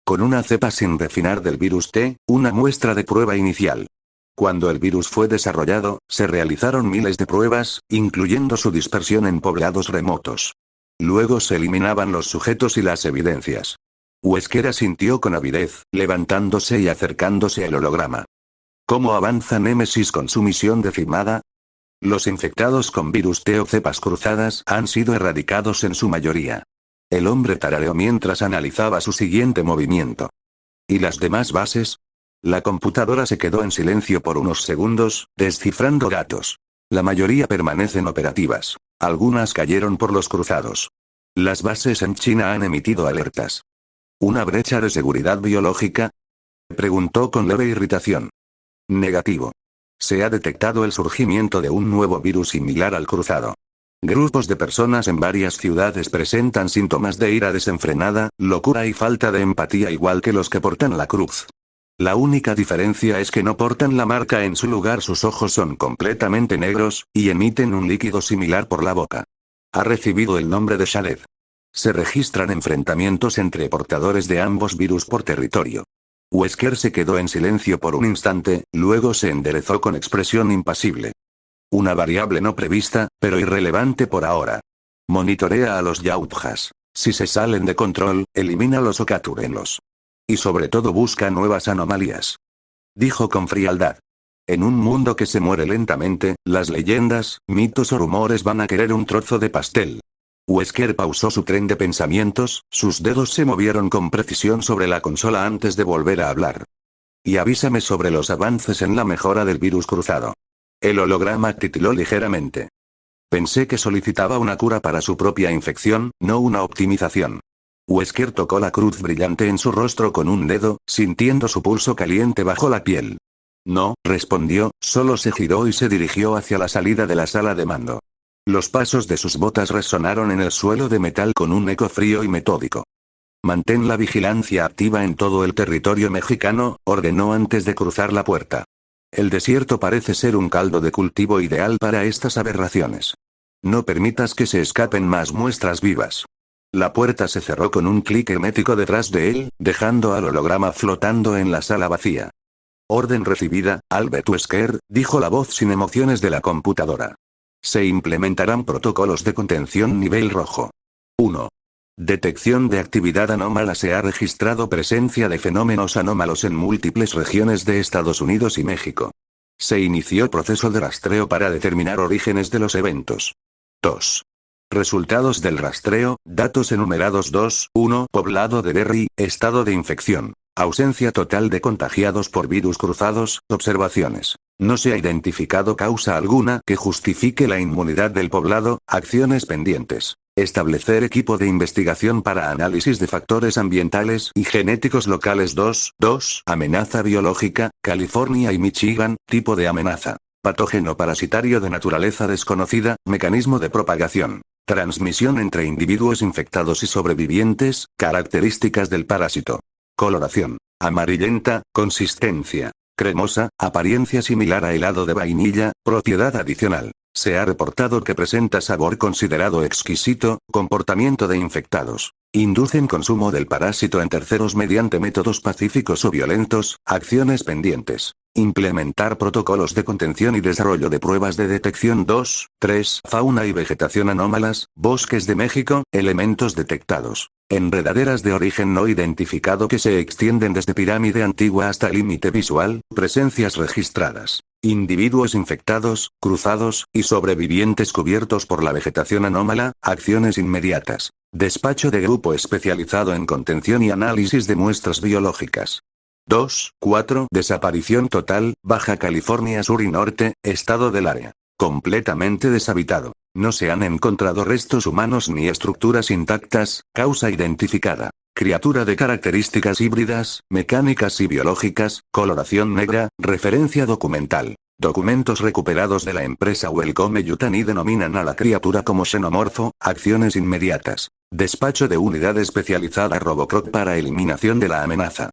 Con una cepa sin refinar del virus T, una muestra de prueba inicial. Cuando el virus fue desarrollado, se realizaron miles de pruebas, incluyendo su dispersión en poblados remotos. Luego se eliminaban los sujetos y las evidencias. Wesker asintió con avidez, levantándose y acercándose al holograma. ¿Cómo avanza Némesis con su misión decimada? Los infectados con virus T o cepas cruzadas han sido erradicados en su mayoría. El hombre tarareó mientras analizaba su siguiente movimiento. ¿Y las demás bases? La computadora se quedó en silencio por unos segundos, descifrando datos. La mayoría permanecen operativas. Algunas cayeron por los cruzados. Las bases en China han emitido alertas. ¿Una brecha de seguridad biológica? Preguntó con leve irritación. Negativo. Se ha detectado el surgimiento de un nuevo virus similar al cruzado. Grupos de personas en varias ciudades presentan síntomas de ira desenfrenada, locura y falta de empatía igual que los que portan la cruz. La única diferencia es que no portan la marca en su lugar, sus ojos son completamente negros, y emiten un líquido similar por la boca. Ha recibido el nombre de Shaled. Se registran enfrentamientos entre portadores de ambos virus por territorio. Wesker se quedó en silencio por un instante, luego se enderezó con expresión impasible. Una variable no prevista, pero irrelevante por ahora. Monitorea a los Yautjas. Si se salen de control, elimínalos o captúrenlos. Y sobre todo busca nuevas anomalías. Dijo con frialdad. En un mundo que se muere lentamente, las leyendas, mitos o rumores van a querer un trozo de pastel. Wesker pausó su tren de pensamientos, sus dedos se movieron con precisión sobre la consola antes de volver a hablar. Y avísame sobre los avances en la mejora del virus cruzado. El holograma titiló ligeramente. Pensé que solicitaba una cura para su propia infección, no una optimización. Wesker tocó la cruz brillante en su rostro con un dedo, sintiendo su pulso caliente bajo la piel. No, respondió, solo se giró y se dirigió hacia la salida de la sala de mando. Los pasos de sus botas resonaron en el suelo de metal con un eco frío y metódico. Mantén la vigilancia activa en todo el territorio mexicano, ordenó antes de cruzar la puerta. El desierto parece ser un caldo de cultivo ideal para estas aberraciones. No permitas que se escapen más muestras vivas. La puerta se cerró con un clic hermético detrás de él, dejando al holograma flotando en la sala vacía. Orden recibida, Albert Wesker, dijo la voz sin emociones de la computadora. Se implementarán protocolos de contención nivel rojo. 1. Detección de actividad anómala. Se ha registrado presencia de fenómenos anómalos en múltiples regiones de Estados Unidos y México. Se inició proceso de rastreo para determinar orígenes de los eventos. 2. Resultados del rastreo, datos enumerados 2, 1. Poblado de Derry, estado de infección. Ausencia total de contagiados por virus cruzados, observaciones. No se ha identificado causa alguna que justifique la inmunidad del poblado, acciones pendientes. Establecer equipo de investigación para análisis de factores ambientales y genéticos locales 2. Amenaza biológica, California y Michigan, tipo de amenaza. Patógeno parasitario de naturaleza desconocida, mecanismo de propagación. Transmisión entre individuos infectados y sobrevivientes, características del parásito. Coloración. Amarillenta, consistencia. Cremosa, apariencia similar a helado de vainilla, propiedad adicional. Se ha reportado que presenta sabor considerado exquisito, comportamiento de infectados. Inducen consumo del parásito en terceros mediante métodos pacíficos o violentos, acciones pendientes. Implementar protocolos de contención y desarrollo de pruebas de detección 2, 3. Fauna y vegetación anómalas, bosques de México, elementos detectados. Enredaderas de origen no identificado que se extienden desde pirámide antigua hasta límite visual, presencias registradas. Individuos infectados, cruzados, y sobrevivientes cubiertos por la vegetación anómala, acciones inmediatas. Despacho de grupo especializado en contención y análisis de muestras biológicas. 2, 4. Desaparición total, Baja California Sur y Norte, estado del área. Completamente deshabitado. No se han encontrado restos humanos ni estructuras intactas, causa identificada. Criatura de características híbridas, mecánicas y biológicas, coloración negra, referencia documental. Documentos recuperados de la empresa Wellcome Yutani denominan a la criatura como xenomorfo, acciones inmediatas. Despacho de unidad especializada Robocop para eliminación de la amenaza.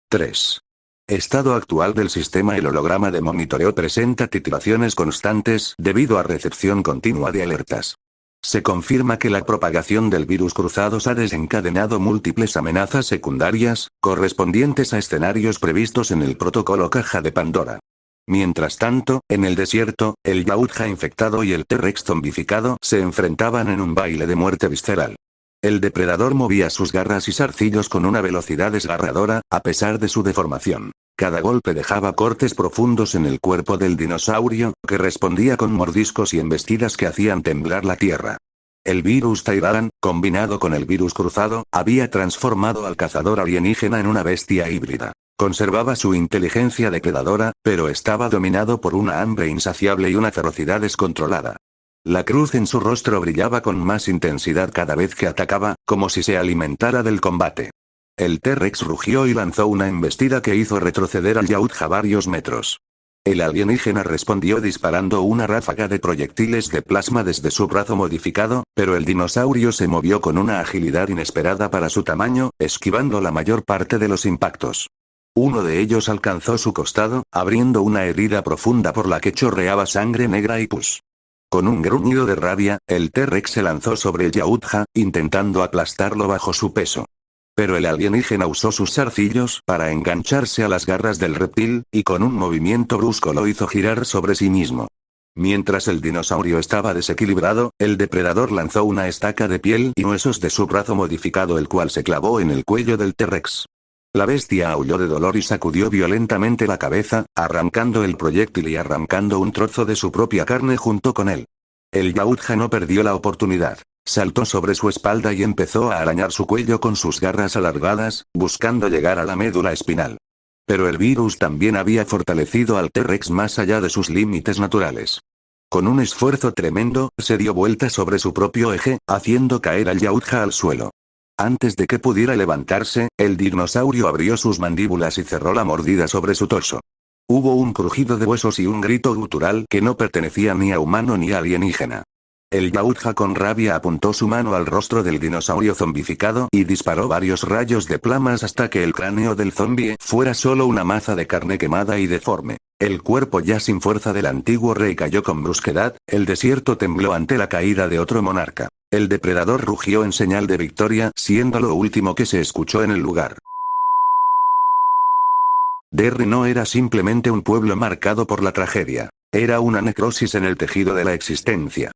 3. Estado actual del sistema. El holograma de monitoreo presenta titulaciones constantes debido a recepción continua de alertas. Se confirma que la propagación del virus cruzados ha desencadenado múltiples amenazas secundarias, correspondientes a escenarios previstos en el protocolo Caja de Pandora. Mientras tanto, en el desierto, el Yautja infectado y el T-Rex zombificado se enfrentaban en un baile de muerte visceral. El depredador movía sus garras y zarcillos con una velocidad desgarradora, a pesar de su deformación. Cada golpe dejaba cortes profundos en el cuerpo del dinosaurio, que respondía con mordiscos y embestidas que hacían temblar la tierra. El virus Tyrann, combinado con el virus cruzado, había transformado al cazador alienígena en una bestia híbrida. Conservaba su inteligencia depredadora, pero estaba dominado por una hambre insaciable y una ferocidad descontrolada. La cruz en su rostro brillaba con más intensidad cada vez que atacaba, como si se alimentara del combate. El T-Rex rugió y lanzó una embestida que hizo retroceder al Yautja varios metros. El alienígena respondió disparando una ráfaga de proyectiles de plasma desde su brazo modificado, pero el dinosaurio se movió con una agilidad inesperada para su tamaño, esquivando la mayor parte de los impactos. Uno de ellos alcanzó su costado, abriendo una herida profunda por la que chorreaba sangre negra y pus. Con un gruñido de rabia, el T-Rex se lanzó sobre el Yautja, intentando aplastarlo bajo su peso. Pero el alienígena usó sus zarcillos para engancharse a las garras del reptil, y con un movimiento brusco lo hizo girar sobre sí mismo. Mientras el dinosaurio estaba desequilibrado, el depredador lanzó una estaca de piel y huesos de su brazo modificado, el cual se clavó en el cuello del T-Rex. La bestia aulló de dolor y sacudió violentamente la cabeza, arrancando el proyectil y arrancando un trozo de su propia carne junto con él. El Yautja no perdió la oportunidad. Saltó sobre su espalda y empezó a arañar su cuello con sus garras alargadas, buscando llegar a la médula espinal. Pero el virus también había fortalecido al T-Rex más allá de sus límites naturales. Con un esfuerzo tremendo, se dio vuelta sobre su propio eje, haciendo caer al Yautja al suelo. Antes de que pudiera levantarse, el dinosaurio abrió sus mandíbulas y cerró la mordida sobre su torso. Hubo un crujido de huesos y un grito gutural que no pertenecía ni a humano ni a alienígena. El Yautja con rabia apuntó su mano al rostro del dinosaurio zombificado y disparó varios rayos de plasmas hasta que el cráneo del zombie fuera solo una maza de carne quemada y deforme. El cuerpo ya sin fuerza del antiguo rey cayó con brusquedad, el desierto tembló ante la caída de otro monarca. El depredador rugió en señal de victoria, siendo lo último que se escuchó en el lugar. Derry no era simplemente un pueblo marcado por la tragedia. Era una necrosis en el tejido de la existencia.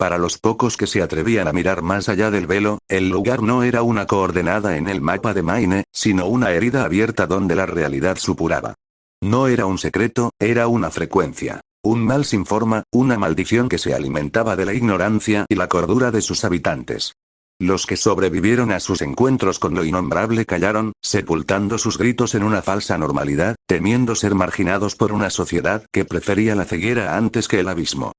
Para los pocos que se atrevían a mirar más allá del velo, el lugar no era una coordenada en el mapa de Maine, sino una herida abierta donde la realidad supuraba. No era un secreto, era una frecuencia. Un mal sin forma, una maldición que se alimentaba de la ignorancia y la cordura de sus habitantes. Los que sobrevivieron a sus encuentros con lo innombrable callaron, sepultando sus gritos en una falsa normalidad, temiendo ser marginados por una sociedad que prefería la ceguera antes que el abismo.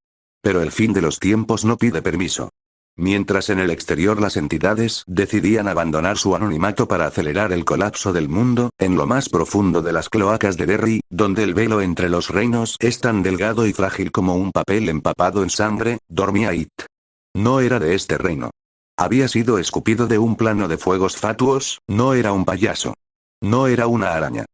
Pero el fin de los tiempos no pide permiso. Mientras en el exterior las entidades decidían abandonar su anonimato para acelerar el colapso del mundo, en lo más profundo de las cloacas de Derry, donde el velo entre los reinos es tan delgado y frágil como un papel empapado en sangre, dormía It. No era de este reino. Había sido escupido de un plano de fuegos fatuos, no era un payaso. No era una araña.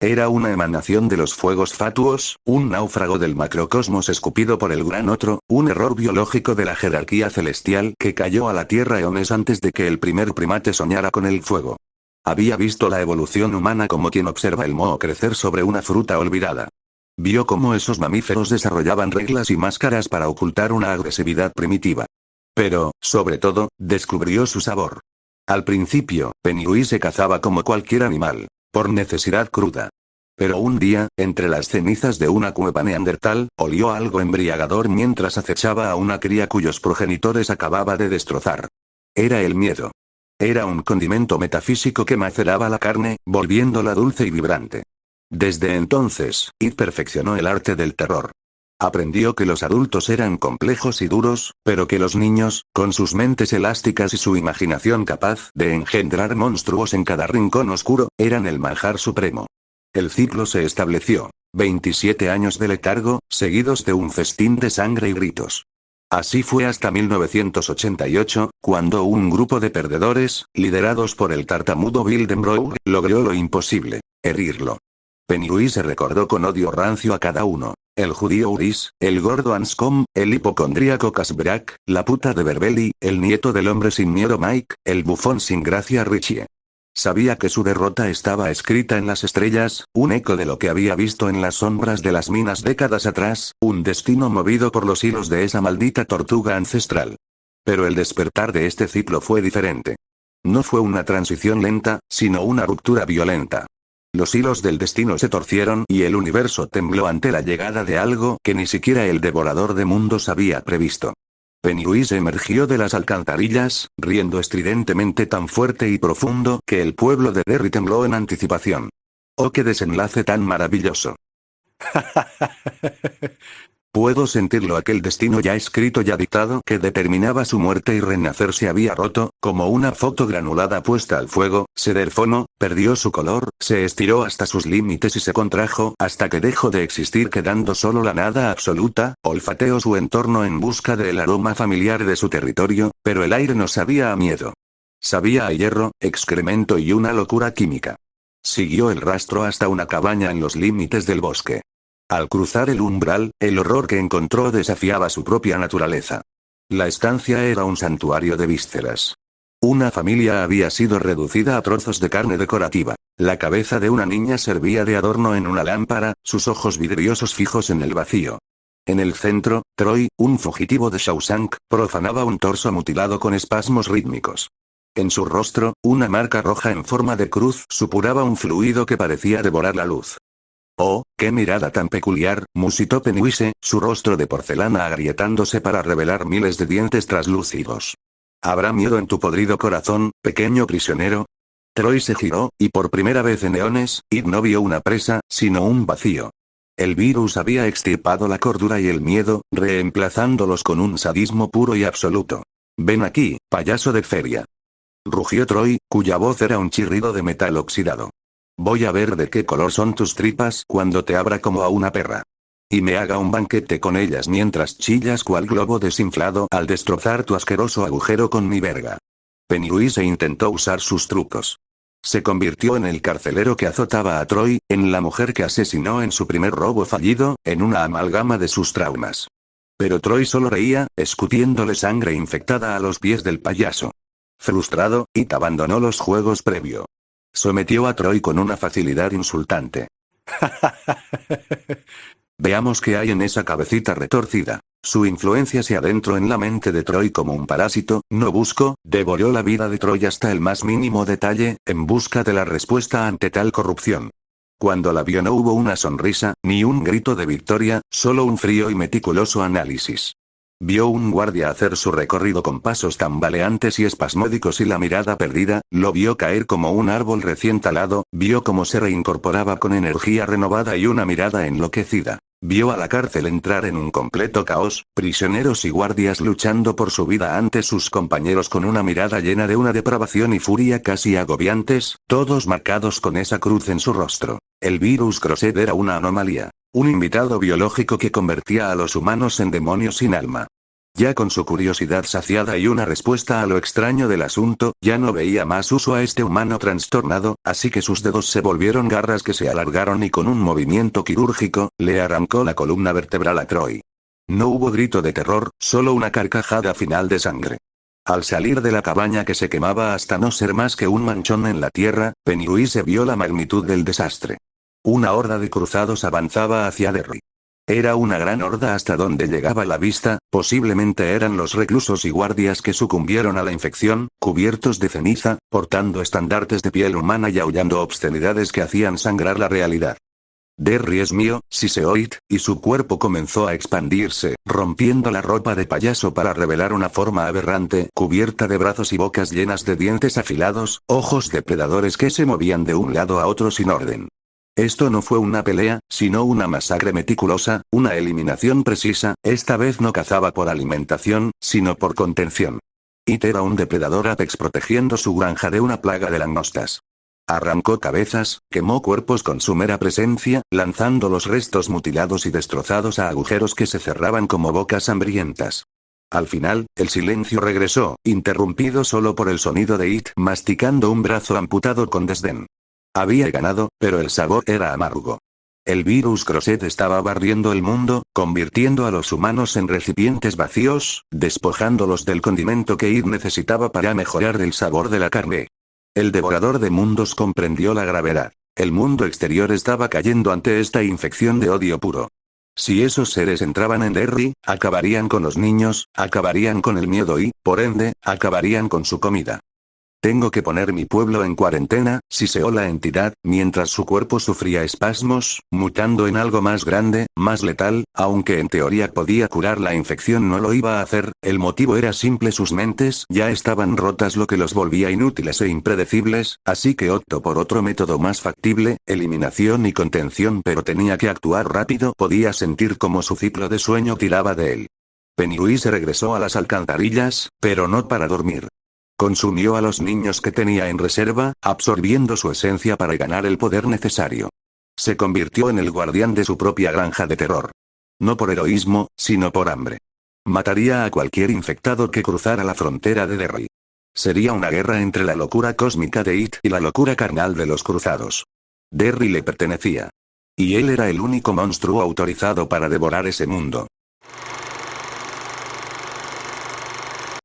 Era una emanación de los fuegos fatuos, un náufrago del macrocosmos escupido por el gran otro, un error biológico de la jerarquía celestial que cayó a la Tierra eones antes de que el primer primate soñara con el fuego. Había visto la evolución humana como quien observa el moho crecer sobre una fruta olvidada. Vio cómo esos mamíferos desarrollaban reglas y máscaras para ocultar una agresividad primitiva. Pero, sobre todo, descubrió su sabor. Al principio, Pennywise cazaba como cualquier animal, por necesidad cruda. Pero un día, entre las cenizas de una cueva neandertal, olió algo embriagador mientras acechaba a una cría cuyos progenitores acababa de destrozar. Era el miedo. Era un condimento metafísico que maceraba la carne, volviéndola dulce y vibrante. Desde entonces, It perfeccionó el arte del terror. Aprendió que los adultos eran complejos y duros, pero que los niños, con sus mentes elásticas y su imaginación capaz de engendrar monstruos en cada rincón oscuro, eran el manjar supremo. El ciclo se estableció. 27 años de letargo, seguidos de un festín de sangre y gritos. Así fue hasta 1988, cuando un grupo de perdedores, liderados por el tartamudo Bill Denbrough, logró lo imposible: herirlo. Pennywise se recordó con odio rancio a cada uno. El judío Uris, el gordo Anscombe, el hipocondríaco Casbrack, la puta de Berbelly, el nieto del hombre sin miedo Mike, el bufón sin gracia Richie. Sabía que su derrota estaba escrita en las estrellas, un eco de lo que había visto en las sombras de las minas décadas atrás, un destino movido por los hilos de esa maldita tortuga ancestral. Pero el despertar de este ciclo fue diferente. No fue una transición lenta, sino una ruptura violenta. Los hilos del destino se torcieron y el universo tembló ante la llegada de algo que ni siquiera el devorador de mundos había previsto. Pennywise emergió de las alcantarillas, riendo estridentemente tan fuerte y profundo que el pueblo de Derry tembló en anticipación. ¡Oh, qué desenlace tan maravilloso! Puedo sentirlo, aquel destino ya escrito, ya dictado, que determinaba su muerte y renacer se había roto, como una foto granulada puesta al fuego. Sederfono, perdió su color, se estiró hasta sus límites y se contrajo hasta que dejó de existir, quedando solo la nada absoluta. Olfateó su entorno en busca del aroma familiar de su territorio, pero el aire no sabía a miedo. Sabía a hierro, excremento y una locura química. Siguió el rastro hasta una cabaña en los límites del bosque. Al cruzar el umbral, el horror que encontró desafiaba su propia naturaleza. La estancia era un santuario de vísceras. Una familia había sido reducida a trozos de carne decorativa. La cabeza de una niña servía de adorno en una lámpara, sus ojos vidriosos fijos en el vacío. En el centro, Troy, un fugitivo de Shawshank, profanaba un torso mutilado con espasmos rítmicos. En su rostro, una marca roja en forma de cruz supuraba un fluido que parecía devorar la luz. «Oh, qué mirada tan peculiar», musitó Pennywise, su rostro de porcelana agrietándose para revelar miles de dientes traslúcidos. «¿Habrá miedo en tu podrido corazón, pequeño prisionero?» Troy se giró, y por primera vez en eones, It no vio una presa, sino un vacío. El virus había extirpado la cordura y el miedo, reemplazándolos con un sadismo puro y absoluto. «Ven aquí, payaso de feria», rugió Troy, cuya voz era un chirrido de metal oxidado. «Voy a ver de qué color son tus tripas cuando te abra como a una perra. Y me haga un banquete con ellas mientras chillas cual globo desinflado al destrozar tu asqueroso agujero con mi verga». Pennywise intentó usar sus trucos. Se convirtió en el carcelero que azotaba a Troy, en la mujer que asesinó en su primer robo fallido, en una amalgama de sus traumas. Pero Troy solo reía, escupiéndole sangre infectada a los pies del payaso. Frustrado, It abandonó los juegos previo. Sometió a Troy con una facilidad insultante. Veamos qué hay en esa cabecita retorcida. Su influencia se adentró en la mente de Troy como un parásito, no buscó, devoró la vida de Troy hasta el más mínimo detalle, en busca de la respuesta ante tal corrupción. Cuando la vio no hubo una sonrisa, ni un grito de victoria, solo un frío y meticuloso análisis. Vio un guardia hacer su recorrido con pasos tambaleantes y espasmódicos y la mirada perdida, lo vio caer como un árbol recién talado, vio cómo se reincorporaba con energía renovada y una mirada enloquecida. Vio a la cárcel entrar en un completo caos, prisioneros y guardias luchando por su vida ante sus compañeros con una mirada llena de una depravación y furia casi agobiantes, todos marcados con esa cruz en su rostro. El virus Crosset era una anomalía. Un invitado biológico que convertía a los humanos en demonios sin alma. Ya con su curiosidad saciada y una respuesta a lo extraño del asunto, ya no veía más uso a este humano trastornado, así que sus dedos se volvieron garras que se alargaron y con un movimiento quirúrgico, le arrancó la columna vertebral a Troy. No hubo grito de terror, solo una carcajada final de sangre. Al salir de la cabaña que se quemaba hasta no ser más que un manchón en la tierra, Pennywise vio la magnitud del desastre. Una horda de cruzados avanzaba hacia Derry. Era una gran horda hasta donde llegaba la vista, posiblemente eran los reclusos y guardias que sucumbieron a la infección, cubiertos de ceniza, portando estandartes de piel humana y aullando obscenidades que hacían sangrar la realidad. Derry es mío, Siseoid, y su cuerpo comenzó a expandirse, rompiendo la ropa de payaso para revelar una forma aberrante, cubierta de brazos y bocas llenas de dientes afilados, ojos depredadores que se movían de un lado a otro sin orden. Esto no fue una pelea, sino una masacre meticulosa, una eliminación precisa, esta vez no cazaba por alimentación, sino por contención. It era un depredador apex protegiendo su granja de una plaga de langostas. Arrancó cabezas, quemó cuerpos con su mera presencia, lanzando los restos mutilados y destrozados a agujeros que se cerraban como bocas hambrientas. Al final, el silencio regresó, interrumpido solo por el sonido de It masticando un brazo amputado con desdén. Había ganado, pero el sabor era amargo. El virus Crosset estaba barriendo el mundo, convirtiendo a los humanos en recipientes vacíos, despojándolos del condimento que It necesitaba para mejorar el sabor de la carne. El devorador de mundos comprendió la gravedad. El mundo exterior estaba cayendo ante esta infección de odio puro. Si esos seres entraban en Derry, acabarían con los niños, acabarían con el miedo y, por ende, acabarían con su comida. Tengo que poner mi pueblo en cuarentena, siseó la entidad, mientras su cuerpo sufría espasmos, mutando en algo más grande, más letal, aunque en teoría podía curar la infección no lo iba a hacer, el motivo era simple, sus mentes ya estaban rotas lo que los volvía inútiles e impredecibles, así que optó por otro método más factible, eliminación y contención, pero tenía que actuar rápido, podía sentir como su ciclo de sueño tiraba de él. Pennywise regresó a las alcantarillas, pero no para dormir. Consumió a los niños que tenía en reserva, absorbiendo su esencia para ganar el poder necesario. Se convirtió en el guardián de su propia granja de terror. No por heroísmo, sino por hambre. Mataría a cualquier infectado que cruzara la frontera de Derry. Sería una guerra entre la locura cósmica de It y la locura carnal de los cruzados. Derry le pertenecía. Y él era el único monstruo autorizado para devorar ese mundo.